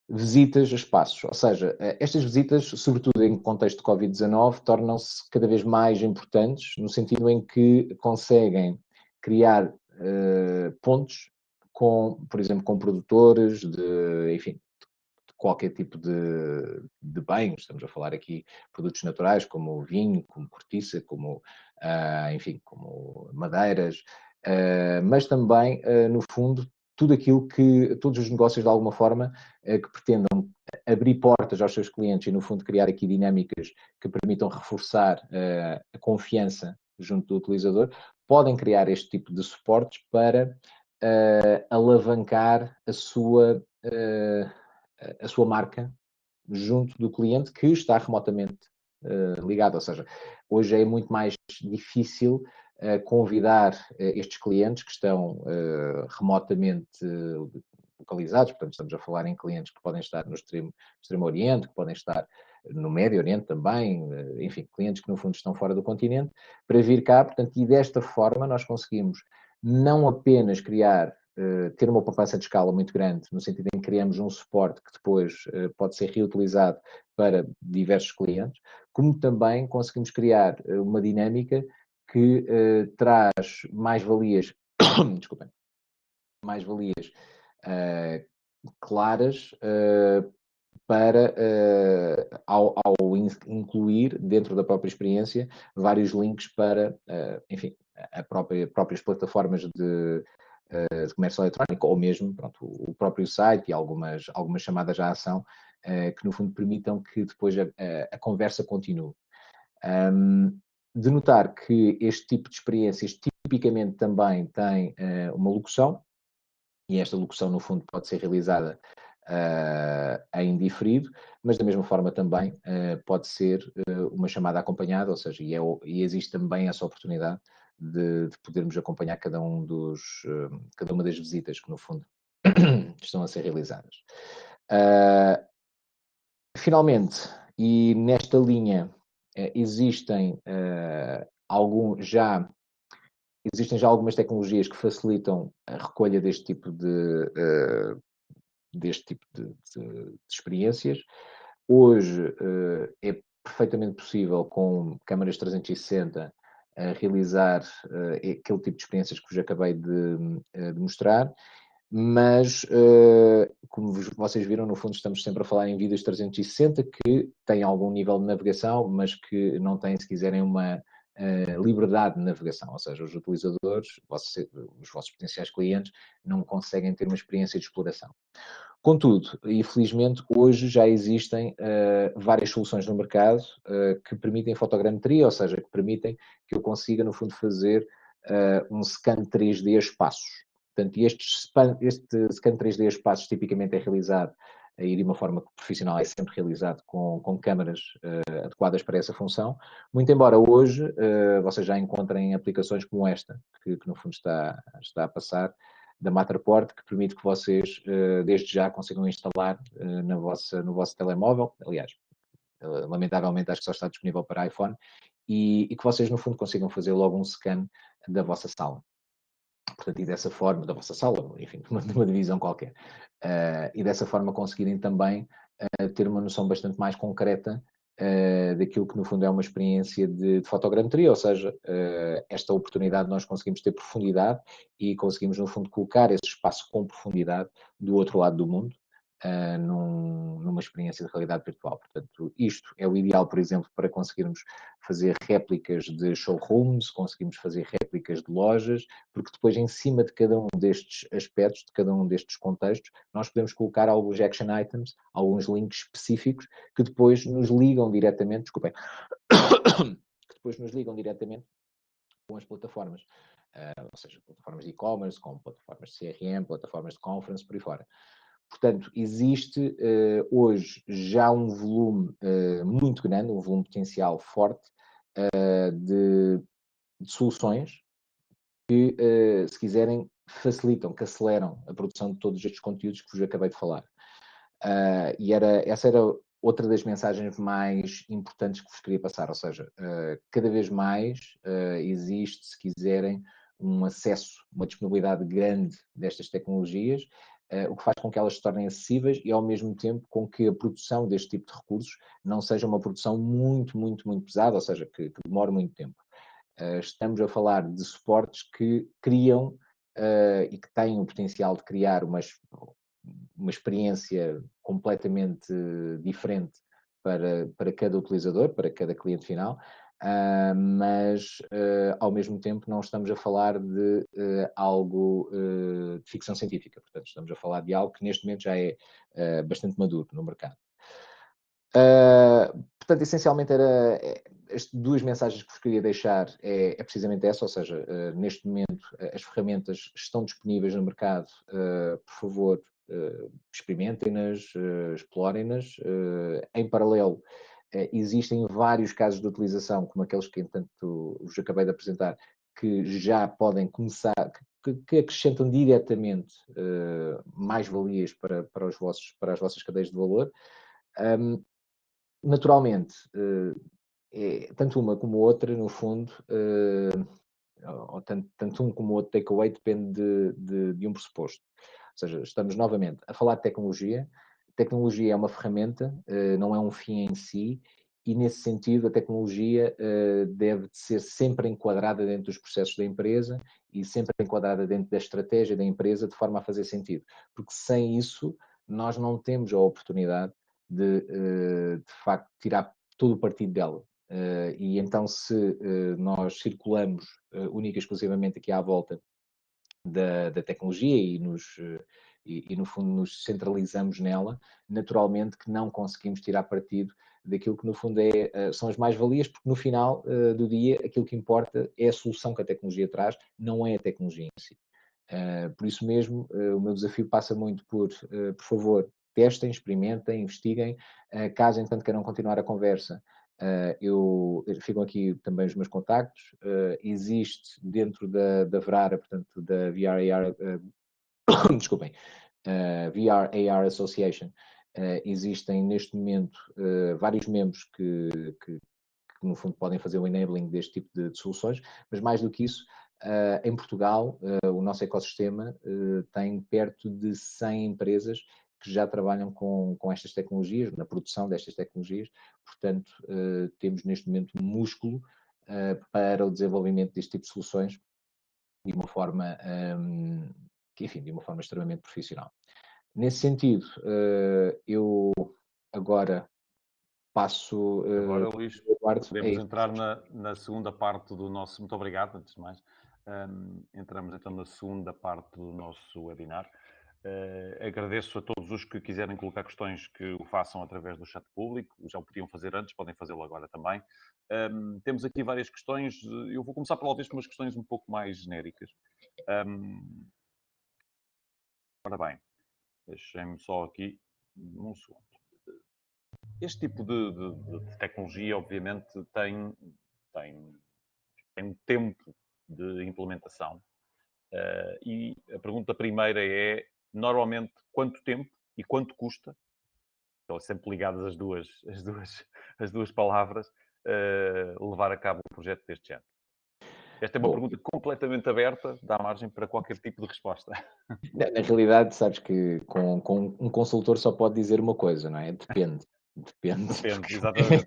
visitas a espaços. Ou seja, estas visitas, sobretudo em contexto de Covid-19, tornam-se cada vez mais importantes, no sentido em que conseguem criar pontos por exemplo, com produtores enfim, de qualquer tipo de bens. Estamos a falar aqui de produtos naturais, como vinho, como cortiça, como, enfim, como madeiras, mas também, no fundo, todos os negócios de alguma forma que pretendam abrir portas aos seus clientes e, no fundo, criar aqui dinâmicas que permitam reforçar a confiança junto do utilizador, podem criar este tipo de suportes para alavancar a sua marca junto do cliente que está remotamente ligado. Ou seja, hoje é muito mais difícil convidar estes clientes que estão remotamente localizados, portanto estamos a falar em clientes que podem estar no extremo Oriente, que podem estar no Médio Oriente também, enfim, clientes que no fundo estão fora do continente, para vir cá, portanto, e desta forma nós conseguimos não apenas ter uma poupança de escala muito grande, no sentido em que criamos um suporte que depois pode ser reutilizado para diversos clientes, como também conseguimos criar uma dinâmica que traz mais-valias, desculpem, mais-valias claras para, ao incluir dentro da própria experiência vários links para, enfim, próprias plataformas de comércio eletrónico, ou mesmo pronto, o próprio site e algumas chamadas à ação que, no fundo, permitam que depois a conversa continue. De notar que este tipo de experiências tipicamente também tem uma locução, e esta locução, no fundo, pode ser realizada em diferido, mas da mesma forma também pode ser uma chamada acompanhada, ou seja, e existe também essa oportunidade de podermos acompanhar cada uma das visitas que, no fundo, estão a ser realizadas. Finalmente, e nesta linha, existem já algumas tecnologias que facilitam a recolha deste tipo de experiências. Hoje é perfeitamente possível, com câmaras 360, realizar aquele tipo de experiências que vos acabei de mostrar, mas, como vocês viram, no fundo estamos sempre a falar em vídeos 360 que têm algum nível de navegação, mas que não têm, se quiserem, uma liberdade de navegação, ou seja, os utilizadores, os vossos potenciais clientes, não conseguem ter uma experiência de exploração. Contudo, e felizmente, hoje já existem várias soluções no mercado que permitem fotogrametria, ou seja, que permitem que eu consiga, no fundo, fazer um scan 3D a espaços. Portanto, este scan 3D a espaços tipicamente é realizado, e de uma forma profissional é sempre realizado com câmaras adequadas para essa função, muito embora hoje vocês já encontrem aplicações como esta, que no fundo está a passar, da Matterport, que permite que vocês, desde já, consigam instalar no vosso telemóvel. Aliás, lamentavelmente, acho que só está disponível para iPhone, e que vocês, no fundo, consigam fazer logo um scan da vossa sala. Portanto, e dessa forma, da vossa sala, enfim, de uma divisão qualquer. E dessa forma conseguirem também ter uma noção bastante mais concreta daquilo que, no fundo, é uma experiência de fotogrametria, ou seja, esta oportunidade nós conseguimos ter profundidade e conseguimos, no fundo, colocar esse espaço com profundidade do outro lado do mundo, numa experiência de realidade virtual. Portanto, isto é o ideal, por exemplo, para conseguirmos fazer réplicas de showrooms, conseguimos fazer réplicas de lojas, porque depois, em cima de cada um destes aspectos, de cada um destes contextos, nós podemos colocar alguns action items, alguns links específicos, que depois nos ligam diretamente, desculpem, que depois nos ligam diretamente com as plataformas. Ou seja, plataformas de e-commerce, com plataformas de CRM, plataformas de conference, por aí fora. Portanto, existe hoje já um volume muito grande, um volume potencial forte de soluções que, se quiserem, facilitam, que aceleram a produção de todos estes conteúdos que vos acabei de falar. E essa era outra das mensagens mais importantes que vos queria passar, ou seja, cada vez mais existe, se quiserem, um acesso, uma disponibilidade grande destas tecnologias, o que faz com que elas se tornem acessíveis e, ao mesmo tempo, com que a produção deste tipo de recursos não seja uma produção muito, muito, muito pesada, ou seja, que demore muito tempo. Estamos a falar de suportes que criam e que têm o potencial de criar uma experiência completamente diferente para cada utilizador, para cada cliente final, mas ao mesmo tempo não estamos a falar de algo de ficção científica. Portanto, estamos a falar de algo que neste momento já é bastante maduro no mercado. Portanto, essencialmente as duas mensagens que vos queria deixar é precisamente essa, ou seja, neste momento as ferramentas estão disponíveis no mercado, por favor, experimentem-nas, explorem-nas. Em paralelo, existem vários casos de utilização, como aqueles que, entanto, vos acabei de apresentar, que já podem começar, que acrescentam diretamente mais-valias para as vossas cadeias de valor. Naturalmente, tanto uma como outra, no fundo, ou tanto um como o outro takeaway depende de um pressuposto. Ou seja, estamos novamente a falar de tecnologia. Tecnologia é uma ferramenta, não é um fim em si, e nesse sentido a tecnologia deve ser sempre enquadrada dentro dos processos da empresa e sempre enquadrada dentro da estratégia da empresa de forma a fazer sentido. Porque sem isso nós não temos a oportunidade de facto, tirar todo o partido dela. E então, se nós circulamos única e exclusivamente aqui à volta da tecnologia e, no fundo, nos centralizamos nela, naturalmente que não conseguimos tirar partido daquilo que, no fundo, são as mais-valias, porque, no final do dia, aquilo que importa é a solução que a tecnologia traz, não é a tecnologia em si. Por isso mesmo, o meu desafio passa muito por favor, testem, experimentem, investiguem. Caso, entanto, queiram continuar a conversa, ficam aqui também os meus contactos. Existe dentro da Verara, portanto, da VR-AR, desculpem, VR-AR Association, existem neste momento vários membros que, no fundo, podem fazer o enabling deste tipo de soluções, mas mais do que isso, em Portugal, o nosso ecossistema tem perto de 100 empresas que já trabalham com estas tecnologias, na produção destas tecnologias. Portanto, temos neste momento músculo para o desenvolvimento deste tipo de soluções de uma forma, de uma forma extremamente profissional. Nesse sentido, eu agora passo. Agora, Luís, Eduardo, podemos entrar na segunda parte do nosso... Muito obrigado, antes de mais. Entramos então na segunda parte do nosso webinar. Agradeço a todos os que quiserem colocar questões que o façam através do chat público. Já o podiam fazer antes, podem fazê-lo agora também. Temos aqui várias questões. Eu vou começar talvez com umas questões um pouco mais genéricas. Ora bem, deixem-me só aqui um segundo. Este tipo de tecnologia, obviamente, tem um tempo de implementação. E a pergunta primeira é, normalmente, quanto tempo e quanto custa? Estão sempre ligadas as duas palavras, levar a cabo um projeto deste género. Esta é uma pergunta completamente aberta, dá margem para qualquer tipo de resposta. Na realidade, sabes que com um consultor só pode dizer uma coisa, não é? Depende. Depende, exatamente.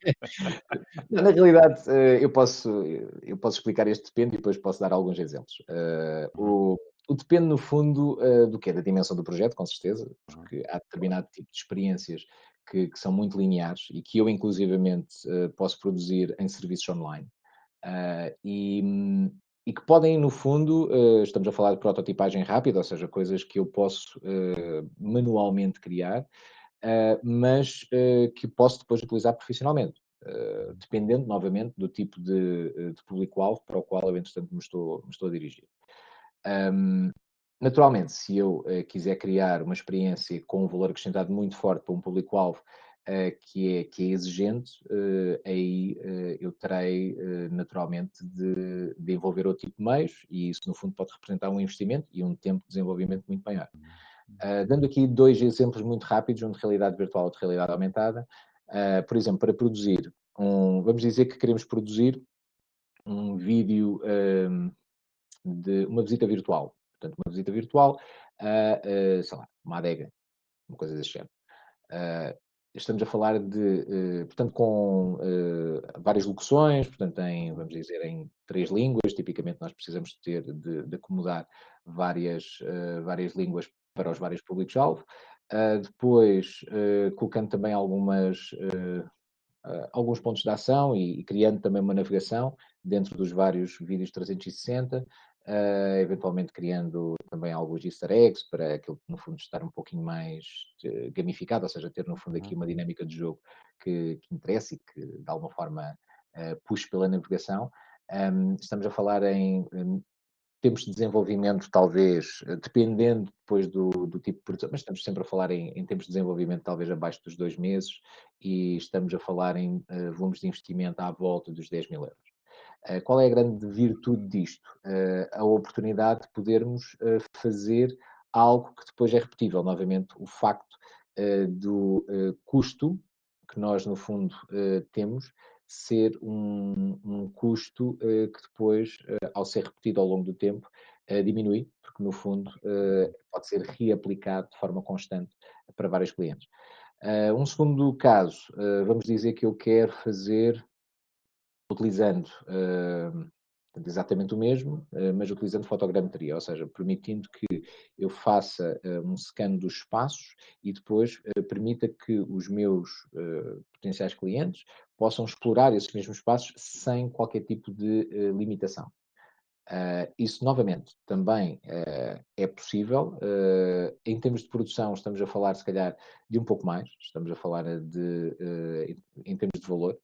Na realidade, eu posso explicar este depende e depois posso dar alguns exemplos. O depende, no fundo, do quê? Da dimensão do projeto, com certeza, porque há determinado tipo de experiências que são muito lineares e que eu, inclusivamente, posso produzir em serviços online. E que podem, no fundo, estamos a falar de prototipagem rápida, ou seja, coisas que eu posso manualmente criar, mas que posso depois utilizar profissionalmente, dependendo, novamente, do tipo de público-alvo para o qual eu, entretanto, me estou a dirigir. Naturalmente, se eu quiser criar uma experiência com um valor acrescentado muito forte para um público-alvo que é exigente, aí eu terei naturalmente de envolver outro tipo de meios e isso, no fundo, pode representar um investimento e um tempo de desenvolvimento muito maior. Dando aqui dois exemplos muito rápidos, um de realidade virtual e de realidade aumentada. Por exemplo, para produzir vamos dizer que queremos produzir um vídeo de uma visita virtual. Portanto, uma visita virtual a, sei lá, uma adega, uma coisa desse género. Estamos a falar portanto, com várias locuções, portanto, vamos dizer, em 3 línguas. Tipicamente, nós precisamos de acomodar várias línguas para os vários públicos-alvo. Depois, colocando também alguns pontos de ação e criando também uma navegação dentro dos vários vídeos 360, eventualmente criando também alguns easter eggs para aquilo que, no fundo, estar um pouquinho mais gamificado, ou seja, ter, no fundo, aqui uma dinâmica de jogo que interessa e que, de alguma forma, puxe pela navegação. Estamos a falar em tempos de desenvolvimento, talvez, dependendo depois do tipo de produção, mas estamos sempre a falar em tempos de desenvolvimento talvez abaixo dos 2 meses e estamos a falar em volumes de investimento à volta dos 10.000 euros. Qual é a grande virtude disto? A oportunidade de podermos fazer algo que depois é repetível. Novamente, o facto do custo que nós, no fundo, temos ser um custo que depois, ao ser repetido ao longo do tempo, diminui, porque no fundo pode ser reaplicado de forma constante para vários clientes. Um segundo caso, vamos dizer que eu quero fazer, utilizando Portanto, exatamente o mesmo, mas utilizando fotogrametria, ou seja, permitindo que eu faça um scan dos espaços e depois permita que os meus potenciais clientes possam explorar esses mesmos espaços sem qualquer tipo de limitação. Isso, novamente, também é possível. Em termos de produção, estamos a falar, se calhar, de um pouco mais. Estamos a falar em termos de valor,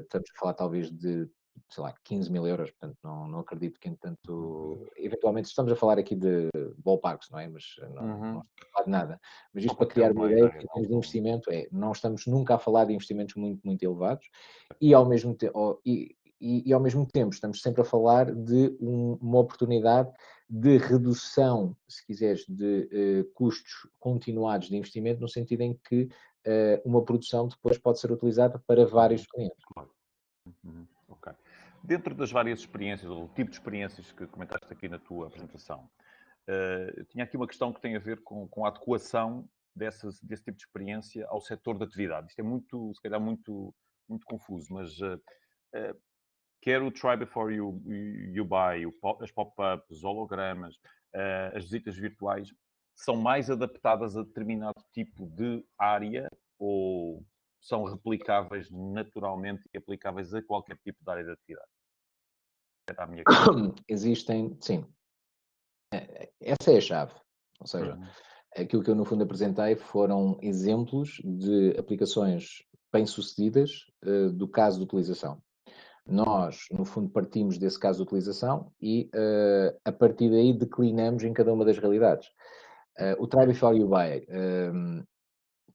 estamos a falar talvez de, sei lá, 15 mil euros. Portanto, não acredito que, entanto, eventualmente, estamos a falar aqui de ballparks, não é? Mas não Uhum. estamos a falar de nada. Mas São isto para quantos criar euros uma mês, ideia, na que em realidade? termos de investimento, não estamos nunca a falar de investimentos muito, muito elevados e, ao mesmo tempo, e ao mesmo tempo estamos sempre a falar de uma oportunidade de redução, se quiseres, de custos continuados de investimento, no sentido em que uma produção depois pode ser utilizada para vários clientes. Claro. Ok. Dentro das várias experiências, ou do tipo de experiências que comentaste aqui na tua apresentação, eu tinha aqui uma questão que tem a ver com a adequação desse tipo de experiência ao setor de atividade. Isto é muito, se calhar, muito confuso, mas quer o Try Before you Buy, as pop-ups, os hologramas, as visitas virtuais, são mais adaptadas a determinado tipo de área ou são replicáveis naturalmente e aplicáveis a qualquer tipo de área de atividade? Era a minha questão. Existem, sim, essa é a chave. Ou seja, Uhum. aquilo que eu no fundo apresentei foram exemplos de aplicações bem-sucedidas do caso de utilização. Nós, no fundo, partimos desse caso de utilização e, a partir daí, declinamos em cada uma das realidades. O Try Before You Buy,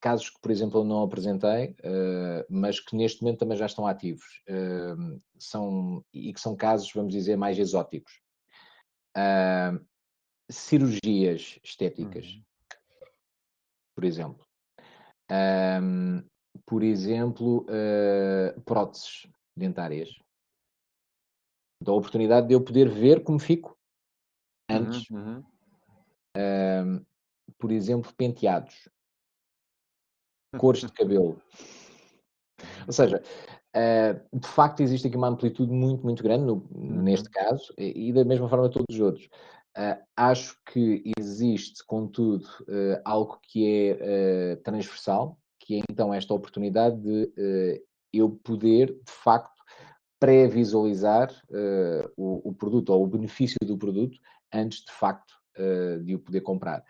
casos que, por exemplo, eu não apresentei, mas que neste momento também já estão ativos, e que são casos, vamos dizer, mais exóticos. Cirurgias estéticas, Uhum. por exemplo. Por exemplo, próteses dentárias. Então, a oportunidade de eu poder ver como fico Uhum. antes, Uhum. por exemplo, penteados, cores de cabelo. Ou seja, de facto existe aqui uma amplitude muito, muito grande neste Uhum. caso e da mesma forma todos os outros. Acho que existe, contudo, algo que é transversal, que é então esta oportunidade de eu poder, de facto, pré-visualizar o produto ou o benefício do produto antes, de facto, de o poder comprar.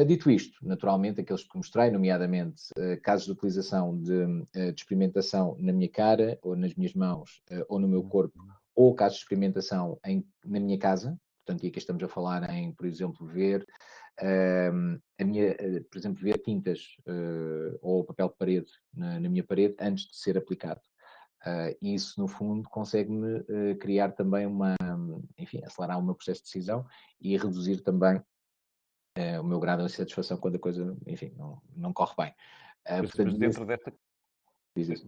Dito isto, naturalmente, aqueles que mostrei, nomeadamente casos de utilização de experimentação na minha cara, ou nas minhas mãos, ou no meu corpo, ou casos de experimentação na minha casa, portanto, e aqui estamos a falar em, por exemplo, ver por exemplo, ver tintas ou papel de parede na minha parede antes de ser aplicado. E isso, no fundo, consegue-me criar também enfim, acelerar o meu processo de decisão e reduzir também o meu grau de insatisfação quando a coisa, enfim, não corre bem. Portanto, Mas dentro desta, diz isso.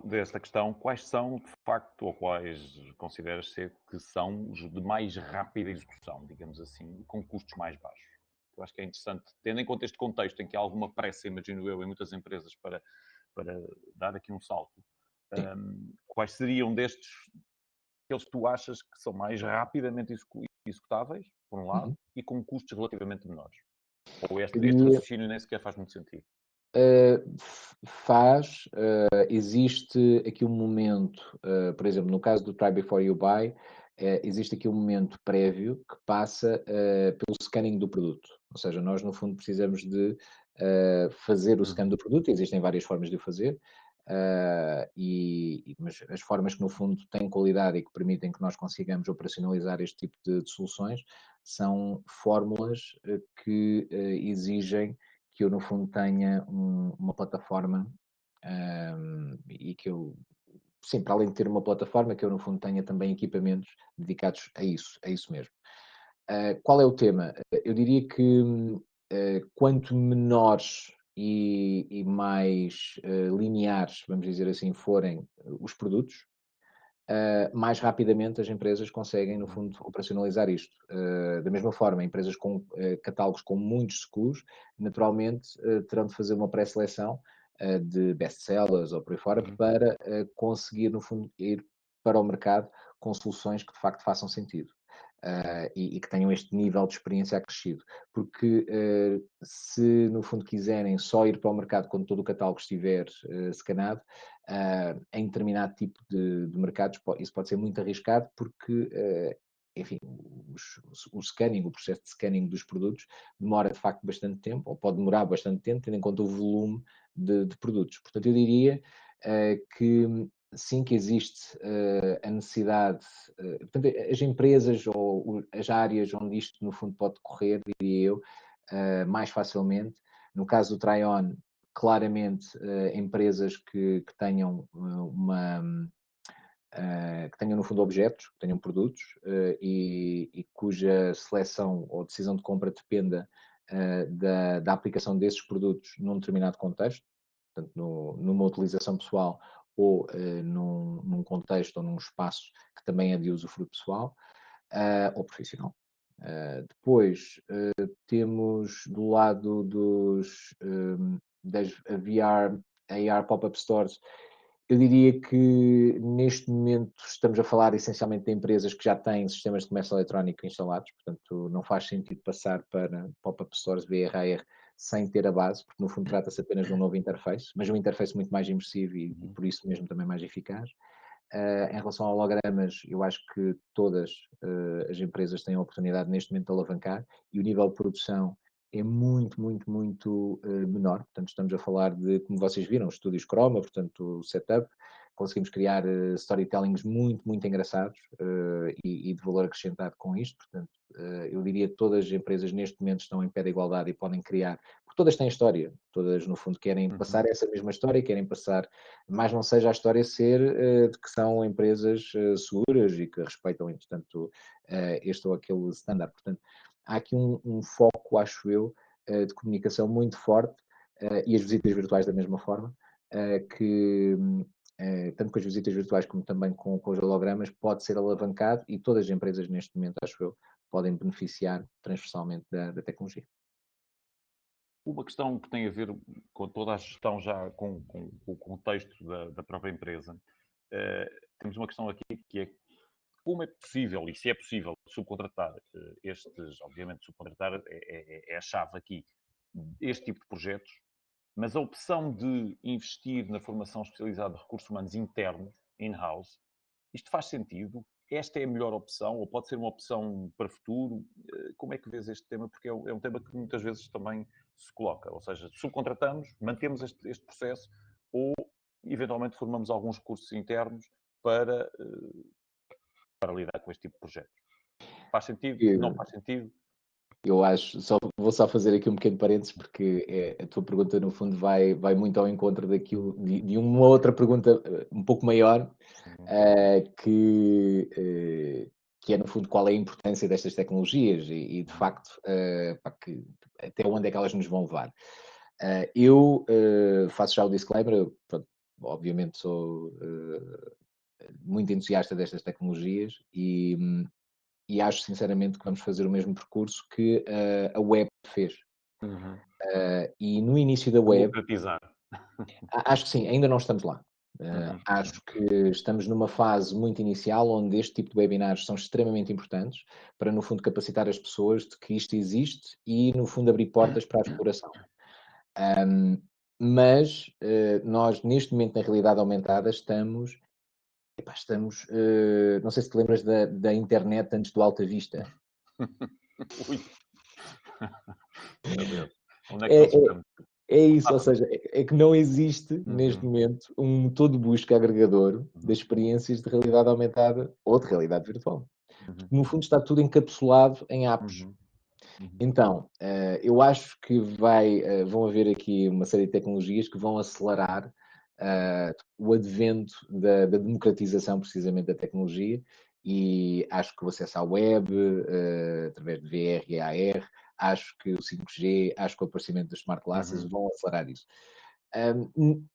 desta questão, quais são, de facto, ou quais consideras ser que são os de mais rápida execução, digamos assim, com custos mais baixos? Eu acho que é interessante, tendo em conta este contexto em que há alguma pressa, imagino eu, em muitas empresas para dar aqui um salto, Sim. quais seriam destes aqueles que tu achas que são mais rapidamente executáveis, por um lado, Uhum. e com custos relativamente menores? Ou Eu este diria, raciocínio nem sequer faz muito sentido? faz, existe aqui um momento, por exemplo, no caso do Try Before You Buy, existe aqui um momento prévio que passa pelo scanning do produto. Ou seja, nós no fundo precisamos de fazer o scan Uhum. do produto, existem várias formas de o fazer, mas as formas que no fundo têm qualidade e que permitem que nós consigamos operacionalizar este tipo de soluções são fórmulas que exigem que eu, no fundo, tenha uma plataforma e que eu, sim, para além de ter uma plataforma, que eu, no fundo, tenha também equipamentos dedicados a isso mesmo. Qual é o tema? Eu diria que quanto menores e mais lineares, vamos dizer assim, forem os produtos, mais rapidamente as empresas conseguem, no Uhum. fundo, operacionalizar isto. Da mesma forma, empresas com catálogos com muitos SKUs, naturalmente, terão de fazer uma pré-seleção de best-sellers ou por aí fora Uhum. para conseguir, no fundo, ir para o mercado com soluções que de facto façam sentido. E que tenham este nível de experiência acrescido. Porque se no fundo quiserem só ir para o mercado quando todo o catálogo estiver scanado, em determinado tipo de mercados isso pode ser muito arriscado porque enfim, o scanning, o processo de scanning dos produtos demora de facto bastante tempo, ou pode demorar bastante tempo, tendo em conta o volume de produtos. Portanto, eu diria que sim, que existe a necessidade, portanto, as empresas ou as áreas onde isto no fundo pode decorrer, diria eu, mais facilmente. No caso do Try-On, claramente empresas que tenham que tenham no fundo objetos, que tenham produtos e cuja seleção ou decisão de compra dependa da aplicação desses produtos num determinado contexto, portanto, numa utilização pessoal ou num contexto ou num espaço que também é de usufruto pessoal ou profissional. Depois temos do lado das VR, AR Pop-Up Stores, eu diria que neste momento estamos a falar essencialmente de empresas que já têm sistemas de comércio eletrónico instalados, portanto não faz sentido passar para pop-up stores VR sem ter a base, porque no fundo trata-se apenas de um novo interface, mas um interface muito mais imersivo e por isso mesmo também mais eficaz. Em relação a hologramas, eu acho que todas as empresas têm a oportunidade neste momento de alavancar e o nível de produção é muito menor. Portanto, estamos a falar de, como vocês viram, estúdios Chroma, portanto, o setup. Conseguimos criar storytellings muito engraçados e de valor acrescentado com isto. Portanto, eu diria que todas as empresas neste momento estão em pé de igualdade e podem criar, porque todas têm história. Todas, no fundo, querem passar essa mesma história e querem passar, mas não seja a história ser de que são empresas seguras e que respeitam, entretanto, este ou aquele standard. Portanto, há aqui um foco, acho eu, de comunicação muito forte e as visitas virtuais da mesma forma, que tanto com as visitas virtuais como também com os hologramas pode ser alavancado e todas as empresas neste momento, acho eu, podem beneficiar transversalmente da tecnologia. Uma questão que tem a ver com toda a gestão já com o contexto da própria empresa. Temos uma questão aqui que é como é possível, e se é possível, subcontratar obviamente subcontratar é a chave aqui, este tipo de projetos, mas a opção de investir na formação especializada de recursos humanos internos, in-house, isto faz sentido? Esta é a melhor opção ou pode ser uma opção para o futuro? Como é que vês este tema? Porque é um tema que muitas vezes também se coloca. Ou seja, subcontratamos, mantemos este processo ou, eventualmente, formamos alguns recursos internos para lidar com este tipo de projetos. Faz sentido? Não faz sentido? Eu acho, vou só fazer aqui um pequeno parênteses, porque a tua pergunta, no fundo, vai muito ao encontro daquilo, de uma outra pergunta um pouco maior, que é, no fundo, qual é a importância destas tecnologias e de facto, até onde é que elas nos vão levar. Eu faço já o disclaimer, pronto, obviamente sou muito entusiasta destas tecnologias e acho sinceramente que vamos fazer o mesmo percurso que a web fez. E no início da web, Democratizar. acho que sim, ainda não estamos lá. Acho que estamos numa fase muito inicial onde este tipo de webinars são extremamente importantes para, no fundo, capacitar as pessoas de que isto existe e, no fundo, abrir portas para a exploração. Mas nós, neste momento, na realidade aumentada, estamos, não sei se te lembras da internet antes do Alta Vista. Ui. Meu Deus. Onde é que nós estamos? É isso, ou seja, é que não existe neste momento um motor de busca agregador de experiências de realidade aumentada ou de realidade virtual. No fundo está tudo encapsulado em apps. Então, eu acho que vão haver aqui uma série de tecnologias que vão acelerar o advento da democratização precisamente da tecnologia e acho que o acesso à web, através de VR e AR, acho que o 5G, acho que o aparecimento das smart glasses vão acelerar isso.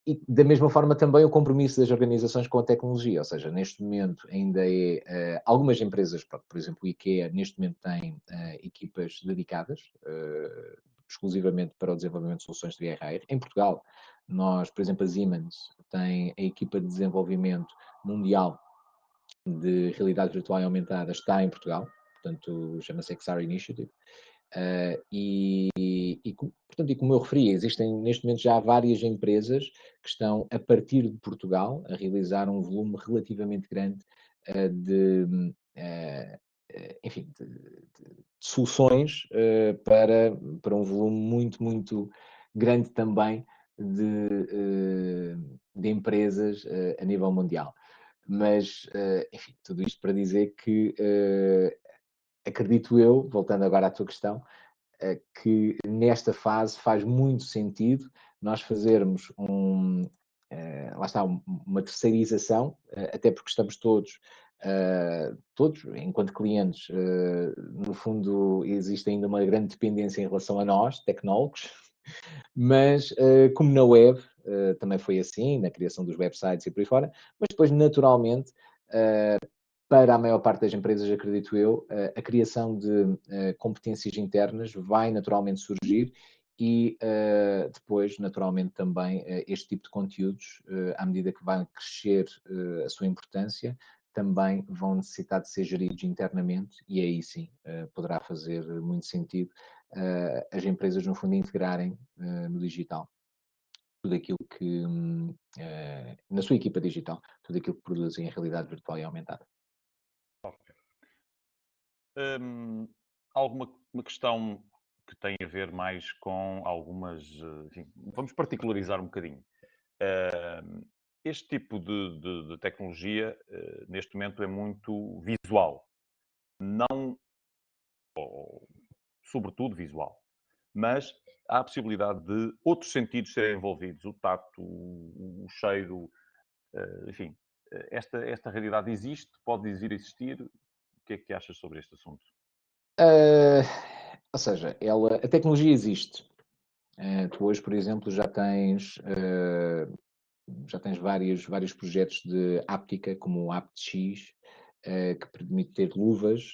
E da mesma forma também o compromisso das organizações com a tecnologia, ou seja, neste momento ainda algumas empresas, por exemplo o IKEA, neste momento tem equipas dedicadas exclusivamente para o desenvolvimento de soluções de VR. Em Portugal, nós, por exemplo, a Siemens tem a equipa de desenvolvimento mundial de realidade virtual e aumentada está em Portugal, portanto chama-se XR Initiative. Portanto, e como eu referi, existem neste momento já várias empresas que estão a partir de Portugal a realizar um volume relativamente grande enfim, de soluções para um volume muito, muito grande também de empresas a nível mundial. Mas, enfim, tudo isto para dizer que acredito eu, voltando agora à tua questão, que nesta fase faz muito sentido nós fazermos lá está, uma terceirização, até porque estamos todos, enquanto clientes, no fundo existe ainda uma grande dependência em relação a nós, tecnólogos, mas como na web também foi assim, na criação dos websites e por aí fora, mas depois naturalmente para a maior parte das empresas, acredito eu, a criação de competências internas vai naturalmente surgir e depois, naturalmente, também este tipo de conteúdos, à medida que vai crescer a sua importância, também vão necessitar de ser geridos internamente e aí sim poderá fazer muito sentido as empresas, no fundo, integrarem no digital tudo aquilo que, na sua equipa digital, tudo aquilo que produzem em realidade virtual e aumentada. Ok. Alguma uma questão que tem a ver mais com algumas. Enfim, vamos particularizar um bocadinho. Este tipo de tecnologia, neste momento, é muito visual. Não, sobretudo visual. Mas há a possibilidade de outros sentidos serem envolvidos. O tato, o cheiro, enfim. Esta realidade existe, pode existir. O que é que achas sobre este assunto? Ou seja, a tecnologia existe. Tu hoje, por exemplo, já tens vários projetos de áptica, como o aptX, que permite ter luvas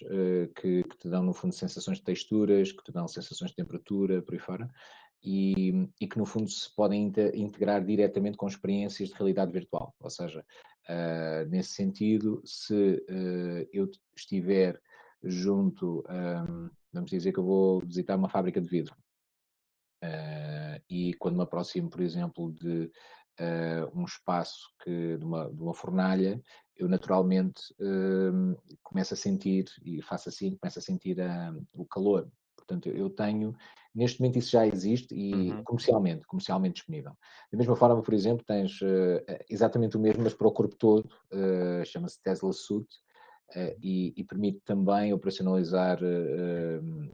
que te dão, no fundo, sensações de texturas, que te dão sensações de temperatura, por aí fora, e que, no fundo, se podem integrar diretamente com experiências de realidade virtual. Ou seja, nesse sentido, se eu estiver junto, vamos dizer que eu vou visitar uma fábrica de vidro, e quando me aproximo, por exemplo, de um espaço de uma fornalha, eu naturalmente começo a sentir, e faço assim, começo a sentir o calor. Portanto, eu tenho, neste momento isso já existe e comercialmente disponível. Da mesma forma, por exemplo, tens exatamente o mesmo, mas para o corpo todo, chama-se Tesla Suit, e permite também operacionalizar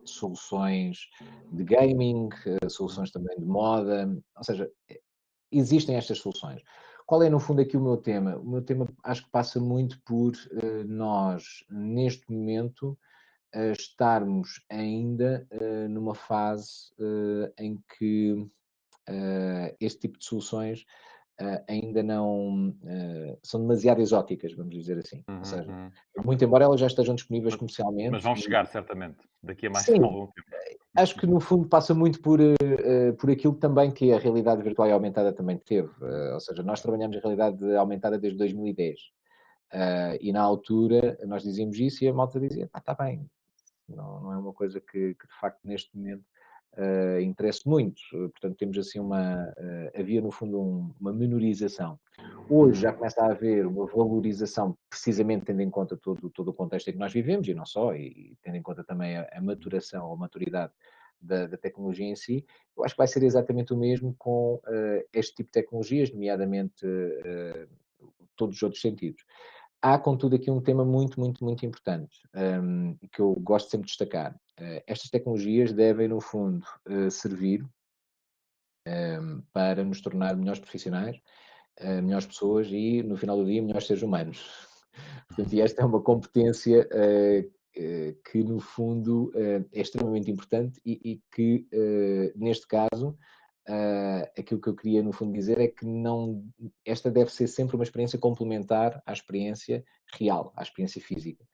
soluções de gaming, soluções também de moda, ou seja, existem estas soluções. Qual é, no fundo, aqui o meu tema? O meu tema acho que passa muito por nós, neste momento, estarmos ainda numa fase em que este tipo de soluções ainda não são demasiado exóticas, vamos dizer assim. Ou seja, muito embora elas já estejam disponíveis Mas comercialmente. vão chegar, certamente, daqui a mais Sim, algum tempo. acho que no fundo passa muito por aquilo também que a realidade virtual e aumentada também teve. Ou seja, nós trabalhamos em realidade aumentada desde 2010. E na altura nós dizíamos isso e a malta dizia, está bem, não é uma coisa que de facto neste momento interesse muito. Portanto, temos assim havia no fundo uma menorização. Hoje já começa a haver uma valorização, precisamente tendo em conta todo o contexto em que nós vivemos, e não só, e tendo em conta também a maturação, a maturidade da tecnologia em si. Eu acho que vai ser exatamente o mesmo com este tipo de tecnologias, nomeadamente todos os outros sentidos. Há, contudo, aqui um tema muito, muito, muito importante, que eu gosto sempre de destacar. Estas tecnologias devem, no fundo, servir para nos tornar melhores profissionais, melhores pessoas e, no final do dia, melhores seres humanos. Portanto, e esta é uma competência que, no fundo, é extremamente importante e que, neste caso, aquilo que eu queria, no fundo, dizer é que esta deve ser sempre uma experiência complementar à experiência real, à experiência física.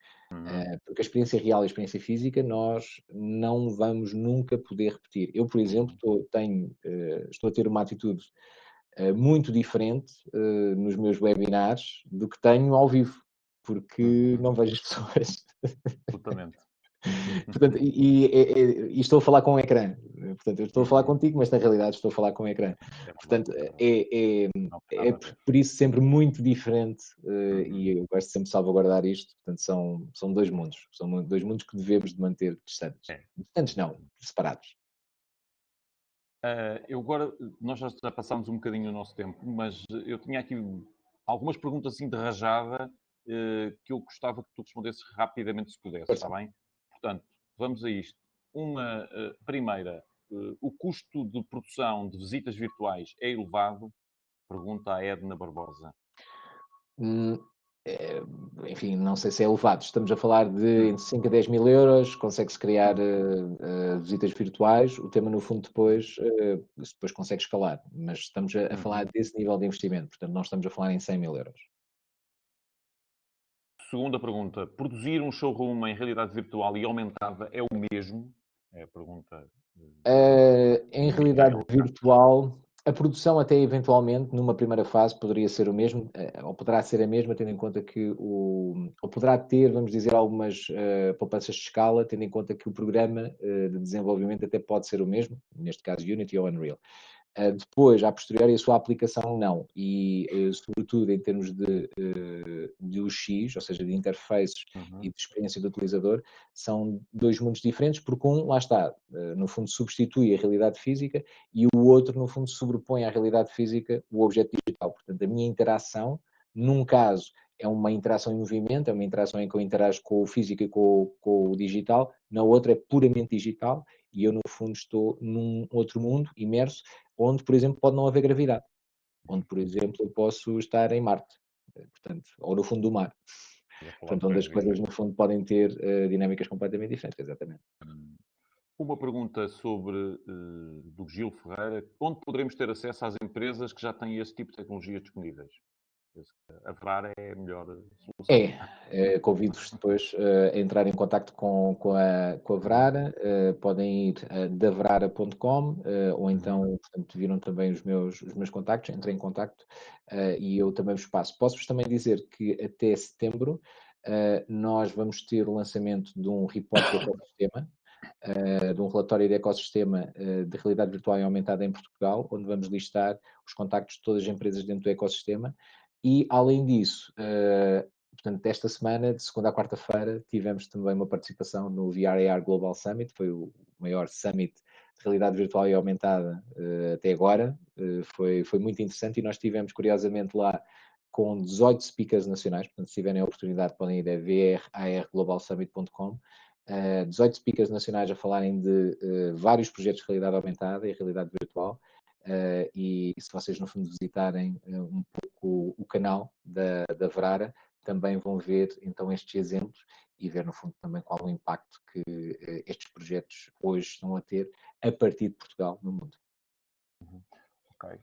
Porque a experiência real e a experiência física nós não vamos nunca poder repetir. Eu, por exemplo, estou a ter uma atitude muito diferente nos meus webinars do que tenho ao vivo. porque não vejo as pessoas. Absolutamente. Portanto, e estou a falar com um ecrã. Portanto, eu estou a falar contigo, mas na realidade estou a falar com um ecrã. É verdade, Portanto, é verdade. Não tem é nada a ver. por isso sempre muito diferente, e eu gosto sempre de salvaguardar isto. Portanto, são dois mundos. São dois mundos que devemos de manter distantes. É. Distantes não, separados. Eu agora, nós já passámos um bocadinho o nosso tempo, mas eu tinha aqui algumas perguntas assim de rajada que eu gostava que tu respondesses rapidamente, se pudesse, está Força. bem? Portanto, vamos a isto. Uma primeira, o custo de produção de visitas virtuais é elevado? Pergunta a Edna Barbosa. Hum, eh, Enfim, não sei se é elevado. Estamos a falar de entre 5 a 10 mil euros, consegue-se criar visitas virtuais. O tema, no fundo, depois, isso depois consegue escalar, mas estamos a falar desse nível de investimento, portanto, não estamos a falar em 100 mil euros. Segunda pergunta. Produzir um showroom em realidade virtual e aumentada é o mesmo? É a pergunta Em do realidade Micael. virtual, a produção até eventualmente, numa primeira fase, poderia ser o mesmo, ou poderá ser a mesma, tendo em conta que ou poderá ter, vamos dizer, algumas poupanças de escala, tendo em conta que o programa de desenvolvimento até pode ser o mesmo, neste caso Unity ou Unreal. Depois, a posteriori, a sua aplicação não. E, sobretudo, em termos de UX, ou seja, de interfaces e de experiência do utilizador, são dois mundos diferentes, porque um, lá está, no fundo substitui a realidade física e o outro, no fundo, sobrepõe à realidade física o objeto digital. Portanto, a minha interação, num caso, é uma interação em movimento, é uma interação em que eu interajo com o físico e com o digital, na outra é puramente digital e eu, no fundo, estou num outro mundo, imerso, onde, por exemplo, pode não haver gravidade, onde, por exemplo, eu posso estar em Marte, portanto, ou no fundo do mar. Estás a falar de Portanto, onde as coisas coisas, no diferentes. fundo, podem ter dinâmicas completamente diferentes, exatamente. Uma pergunta sobre do Gil Ferreira. Onde poderemos ter acesso às empresas que já têm esse tipo de tecnologias disponíveis? A Verar é a melhor solução. Convido-vos depois a entrar em contacto com a Verara, podem ir a daverara.com, ou então, portanto, viram também os meus contactos, entrem em contacto e eu também vos passo. Posso-vos também dizer que até setembro nós vamos ter o lançamento de um report de ecossistema, de um relatório de ecossistema de realidade virtual e aumentada em Portugal, onde vamos listar os contactos de todas as empresas dentro do ecossistema e, além disso, portanto, esta semana, de segunda a quarta-feira, tivemos também uma participação no VR/AR Global Summit, foi o maior summit de realidade virtual e aumentada até agora, foi muito interessante e nós tivemos, curiosamente, lá com 18 speakers nacionais, portanto, se tiverem a oportunidade podem ir a vrarglobalsummit.com, 18 speakers nacionais a falarem de vários projetos de realidade aumentada e realidade virtual, e se vocês no fundo visitarem um pouco o canal da Verara, também vão ver então estes exemplos e ver no fundo também qual o impacto que estes projetos hoje estão a ter a partir de Portugal no mundo. Ok.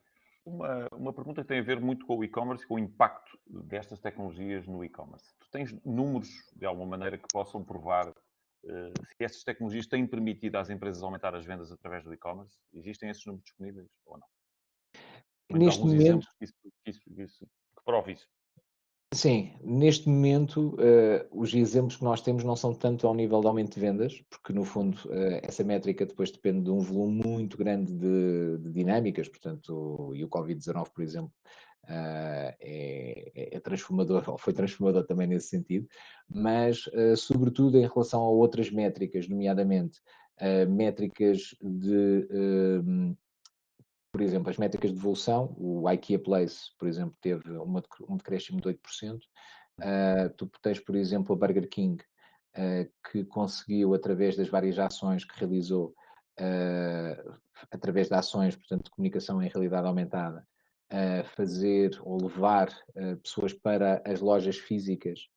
Uma pergunta que tem a ver muito com o e-commerce, com o impacto destas tecnologias no e-commerce. Tu tens números, de alguma maneira, que possam provar se estas tecnologias têm permitido às empresas aumentar as vendas através do e-commerce? Existem esses números disponíveis ou não? Pelo menos Neste alguns momento, exemplos que prove isso. sim, neste momento, os exemplos que nós temos não são tanto ao nível de aumento de vendas, porque no fundo essa métrica depois depende de um volume muito grande de dinâmicas, portanto, e o Covid-19, por exemplo, é transformador, ou foi transformador também nesse sentido, mas sobretudo em relação a outras métricas, nomeadamente métricas por exemplo, as métricas de devolução, o IKEA Place, por exemplo, teve um decréscimo de 8%. Tu tens, por exemplo, a Burger King, que conseguiu, através das várias ações que realizou, através de ações, portanto, de comunicação em realidade aumentada, fazer ou levar pessoas para as lojas físicas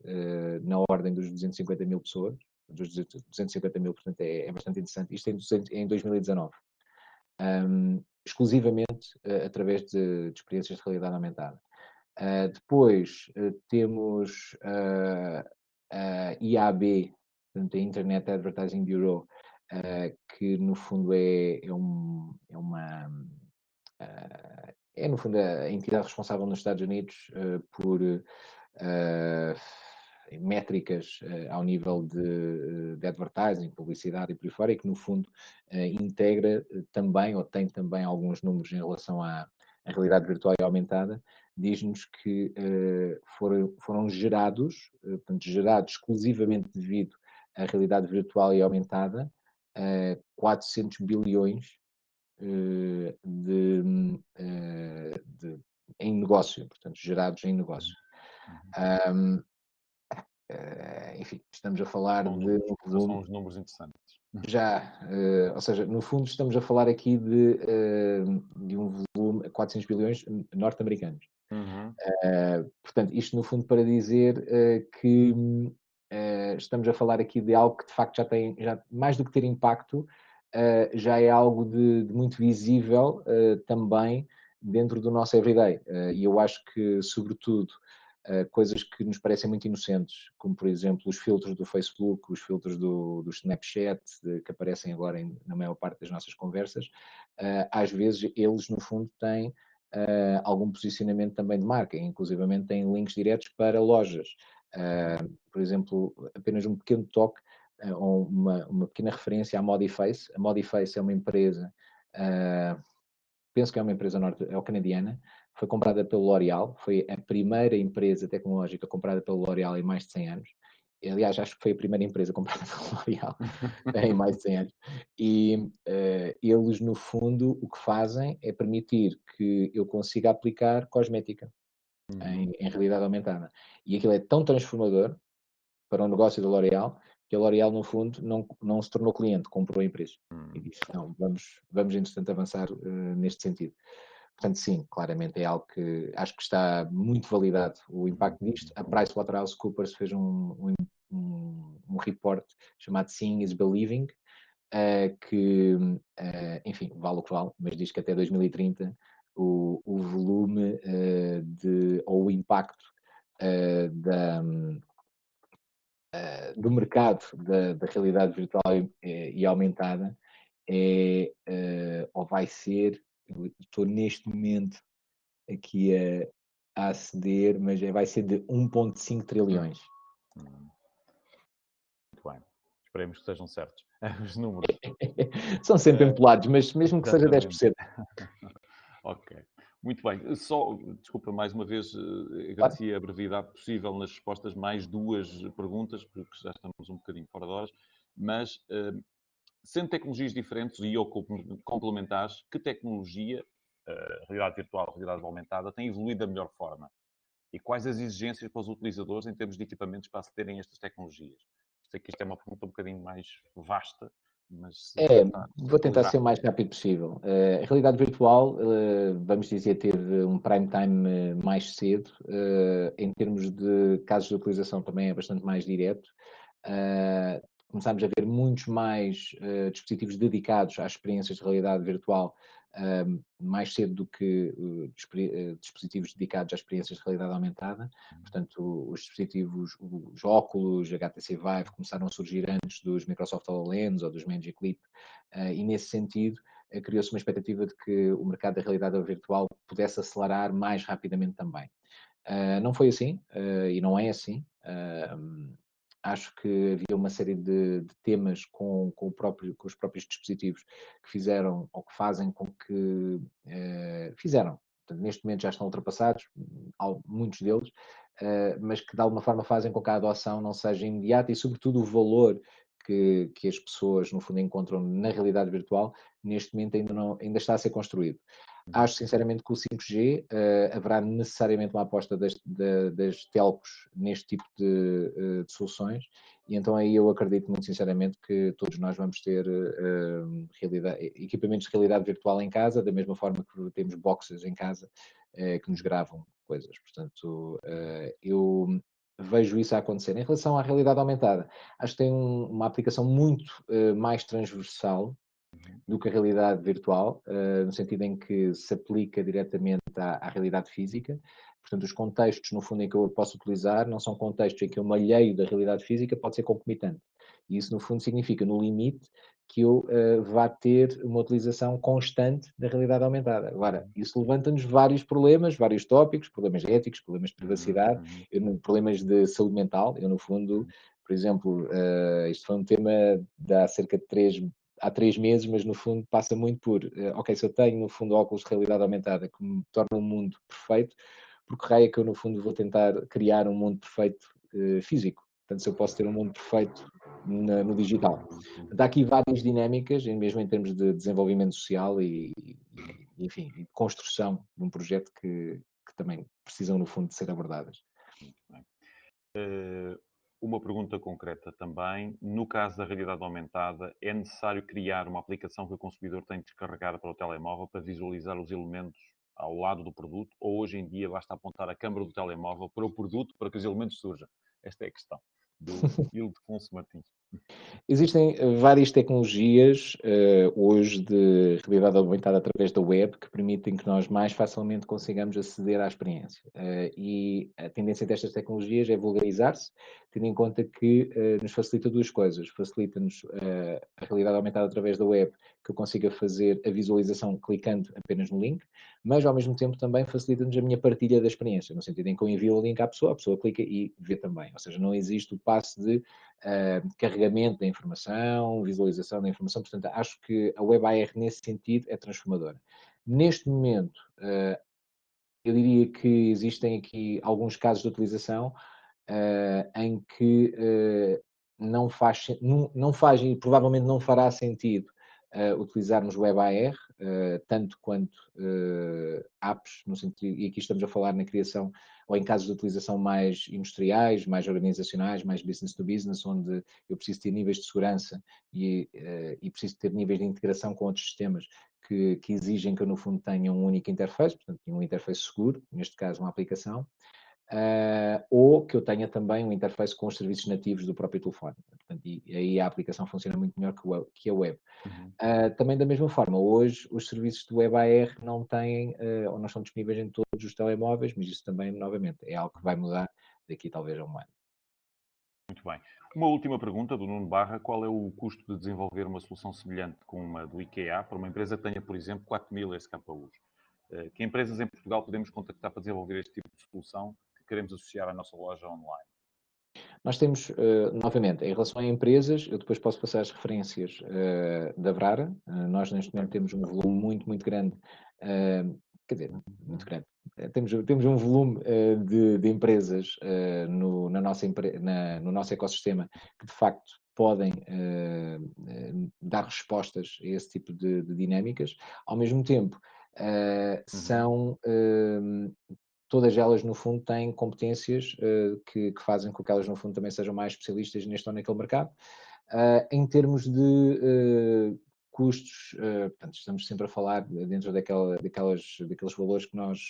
na ordem dos 250 mil pessoas, dos 250 mil, portanto, é bastante interessante. Isto em 2019. Exclusivamente através de experiências de realidade aumentada. Depois temos a IAB, portanto, a Internet Advertising Bureau, que no fundo é no fundo a entidade responsável nos Estados Unidos por métricas ao nível de advertising, publicidade e por aí fora, e que no fundo integra também, ou tem também alguns números em relação à realidade virtual e aumentada, diz-nos que foram gerados, portanto, gerados exclusivamente devido à realidade virtual e aumentada, 400 bilhões em negócio, portanto, gerados em negócio. Enfim, estamos a falar São de números, um são volume. uns números interessantes. Ou seja, no fundo estamos a falar aqui de um volume, 400 bilhões norte-americanos. Portanto, isto no fundo para dizer que estamos a falar aqui de algo que de facto já mais do que ter impacto, já é algo de muito visível também dentro do nosso everyday. E eu acho que, sobretudo, coisas que nos parecem muito inocentes, como por exemplo os filtros do Facebook, os filtros do Snapchat, que aparecem agora na maior parte das nossas conversas, às vezes eles no fundo têm algum posicionamento também de marca, inclusivamente têm links diretos para lojas. Por exemplo, apenas um pequeno toque, ou uma pequena referência à Modiface. A Modiface é uma empresa, penso que é uma empresa canadiana, foi comprada pelo L'Oréal, foi a primeira empresa tecnológica comprada pelo L'Oréal em mais de 100 anos. Aliás, acho que foi a primeira empresa comprada pelo L'Oréal em mais de 100 anos. E eles, no fundo, o que fazem é permitir que eu consiga aplicar cosmética em realidade aumentada. E aquilo é tão transformador para o negócio da L'Oréal que a L'Oréal, no fundo, não se tornou cliente, comprou a empresa. E disse, não, vamos entretanto avançar neste sentido. Portanto, sim, claramente é algo que acho que está muito validado o impacto disto. A PricewaterhouseCoopers fez um report chamado Seeing is Believing, que, enfim, vale o que vale, mas diz que até 2030 o volume ou o impacto do mercado da realidade virtual e aumentada ou vai ser, estou neste momento aqui a aceder, mas vai ser de 1,5 trilhões. Muito bem. Esperemos que sejam certos os números. São sempre empolados, mas mesmo que seja Exatamente. 10%. Ok. Muito bem. Só, desculpa, mais uma vez, agradeci a brevidade possível nas respostas. Mais duas perguntas, porque já estamos um bocadinho fora de horas. Mas, sendo tecnologias diferentes e ou complementares, que tecnologia, realidade virtual, realidade aumentada, tem evoluído da melhor forma? E quais as exigências para os utilizadores em termos de equipamentos para acederem a estas tecnologias? Sei que isto é uma pergunta um bocadinho mais vasta, mas Vou tentar ser o mais rápido possível. A realidade virtual, vamos dizer, teve um prime time mais cedo. Em termos de casos de utilização também é bastante mais direto. Começámos a ver muitos mais dispositivos dedicados às experiências de realidade virtual mais cedo do que dispositivos dedicados às experiências de realidade aumentada. Portanto, os dispositivos, os óculos, HTC Vive, começaram a surgir antes dos Microsoft HoloLens ou dos Magic Leap, e nesse sentido criou-se uma expectativa de que o mercado da realidade virtual pudesse acelerar mais rapidamente também. Não foi assim, e não é assim. Acho que havia uma série de temas com os próprios dispositivos que fizeram ou que fazem com que fizeram. Portanto, neste momento já estão ultrapassados, muitos deles, mas que de alguma forma fazem com que a adoção não seja imediata e, sobretudo, o valor que as pessoas, no fundo, encontram na realidade virtual, neste momento ainda está a ser construído. Acho sinceramente que o 5G haverá necessariamente uma aposta das telcos neste tipo de soluções, e então aí eu acredito muito sinceramente que todos nós vamos ter equipamentos de realidade virtual em casa, da mesma forma que temos boxes em casa que nos gravam coisas. Portanto, eu vejo isso a acontecer. Em relação à realidade aumentada, acho que tem uma aplicação muito mais transversal do que a realidade virtual, no sentido em que se aplica diretamente à realidade física. Portanto, os contextos, no fundo, em que eu posso utilizar não são contextos em que eu me alheio da realidade física, pode ser concomitante. E isso, no fundo, significa, no limite, que eu vá ter uma utilização constante da realidade aumentada. Agora, isso levanta-nos vários problemas, vários tópicos, problemas éticos, problemas de privacidade, problemas de saúde mental. Eu, no fundo, por exemplo, isto foi um tema de há cerca de há 3 meses, mas no fundo passa muito por, ok, se eu tenho no fundo óculos de realidade aumentada que me torna um mundo perfeito, por que raio é que eu no fundo vou tentar criar um mundo perfeito físico? Portanto, se eu posso ter um mundo perfeito no digital. Portanto, há aqui várias dinâmicas, mesmo em termos de desenvolvimento social enfim, e de construção de um projeto que também precisam, no fundo, de ser abordadas. Muito bem. Uma pergunta concreta também. No caso da realidade aumentada, é necessário criar uma aplicação que o consumidor tem de descarregar para o telemóvel para visualizar os elementos ao lado do produto? Ou hoje em dia basta apontar a câmera do telemóvel para o produto para que os elementos surjam? Esta é a questão do Ildefonso Martins. Existem várias tecnologias hoje de realidade aumentada através da web que permitem que nós mais facilmente consigamos aceder à experiência. E a tendência destas tecnologias é vulgarizar-se, tendo em conta que nos facilita duas coisas. Facilita-nos a realidade aumentada através da web, que eu consiga fazer a visualização clicando apenas no link, mas ao mesmo tempo também facilita-nos a minha partilha da experiência, no sentido em que eu envio o link à pessoa, a pessoa clica e vê também. Ou seja, não existe o passo de carregamento da informação, visualização da informação. Portanto, acho que a WebAR, nesse sentido, é transformadora. Neste momento, eu diria que existem aqui alguns casos de utilização em que não faz e provavelmente não fará sentido utilizarmos WebAR, tanto quanto apps, no sentido, e aqui estamos a falar na criação, ou em casos de utilização mais industriais, mais organizacionais, mais business to business, onde eu preciso ter níveis de segurança e preciso ter níveis de integração com outros sistemas que exigem que eu, no fundo, tenha um único interface, portanto, um interface seguro, neste caso uma aplicação, ou que eu tenha também um interface com os serviços nativos do próprio telefone. Portanto, e aí a aplicação funciona muito melhor que a web. Também da mesma forma, hoje os serviços do WebAR não têm ou não estão disponíveis em todos os telemóveis, mas isso também, novamente, é algo que vai mudar daqui talvez a um ano. Muito bem. Uma última pergunta do Nuno Barra. Qual é o custo de desenvolver uma solução semelhante com uma do IKEA para uma empresa que tenha, por exemplo, 4.000 SKUs? Que empresas em Portugal podemos contactar para desenvolver este tipo de solução que queremos associar à nossa loja online? Nós temos, novamente, em relação a empresas, eu depois posso passar as referências da Brara. Nós, neste momento, temos um volume muito, muito grande, quer dizer, muito grande. Temos um volume de empresas no nosso ecossistema que, de facto, podem dar respostas a esse tipo de dinâmicas. Ao mesmo tempo, são todas elas, no fundo, têm competências que fazem com que elas, no fundo, também sejam mais especialistas neste ou naquele mercado. Em termos de custos, portanto, estamos sempre a falar dentro daqueles valores que nós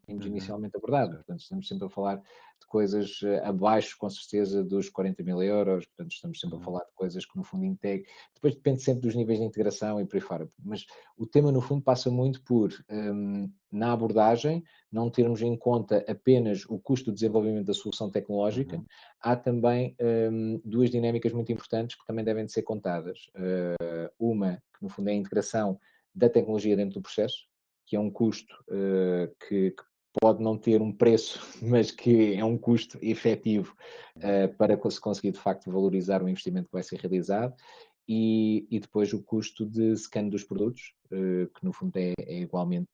tínhamos inicialmente abordado. Portanto, estamos sempre a falar de coisas abaixo, com certeza, dos 40.000 euros. Portanto, estamos sempre a falar de coisas que, no fundo, integram. Depois depende sempre dos níveis de integração e por aí fora. Mas o tema, no fundo, passa muito por, na abordagem, não termos em conta apenas o custo do desenvolvimento da solução tecnológica, há também duas dinâmicas muito importantes que também devem de ser contadas. Uma, que no fundo é a integração da tecnologia dentro do processo, que é um custo que pode não ter um preço, mas que é um custo efetivo para se conseguir de facto valorizar o investimento que vai ser realizado. E depois o custo de scan dos produtos, que no fundo é igualmente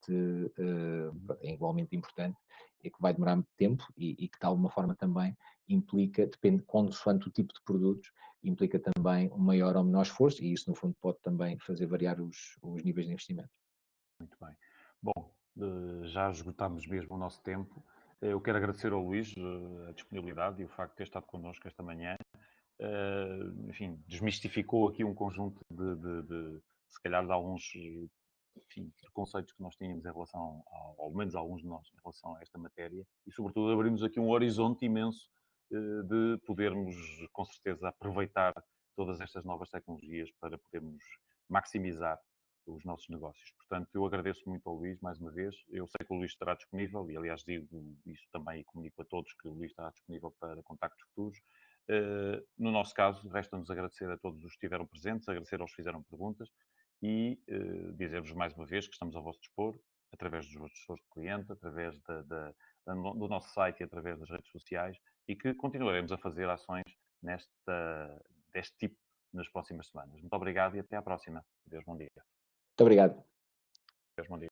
importante e que vai demorar muito tempo e que de alguma forma também implica, depende, consoante o tipo de produtos, implica também um maior ou menor esforço e isso no fundo pode também fazer variar os níveis de investimento. Muito bem. Bom, já esgotámos mesmo o nosso tempo. Eu quero agradecer ao Luís a disponibilidade e o facto de ter estado connosco esta manhã. Enfim, desmistificou aqui um conjunto se calhar, de alguns preconceitos que nós tínhamos em relação, ao menos alguns de nós, em relação a esta matéria. E, sobretudo, abrimos aqui um horizonte imenso de podermos, com certeza, aproveitar todas estas novas tecnologias para podermos maximizar os nossos negócios. Portanto, eu agradeço muito ao Luís, mais uma vez. Eu sei que o Luís estará disponível e, aliás, digo isso também e comunico a todos que o Luís estará disponível para contactos futuros. No nosso caso, resta-nos agradecer a todos os que estiveram presentes, agradecer aos que fizeram perguntas e dizer-vos mais uma vez que estamos ao vosso dispor, através dos vossos gestores de cliente, através do nosso site e através das redes sociais, e que continuaremos a fazer ações deste tipo nas próximas semanas. Muito obrigado e até à próxima. Deus bom dia. Muito obrigado. Deus bom dia.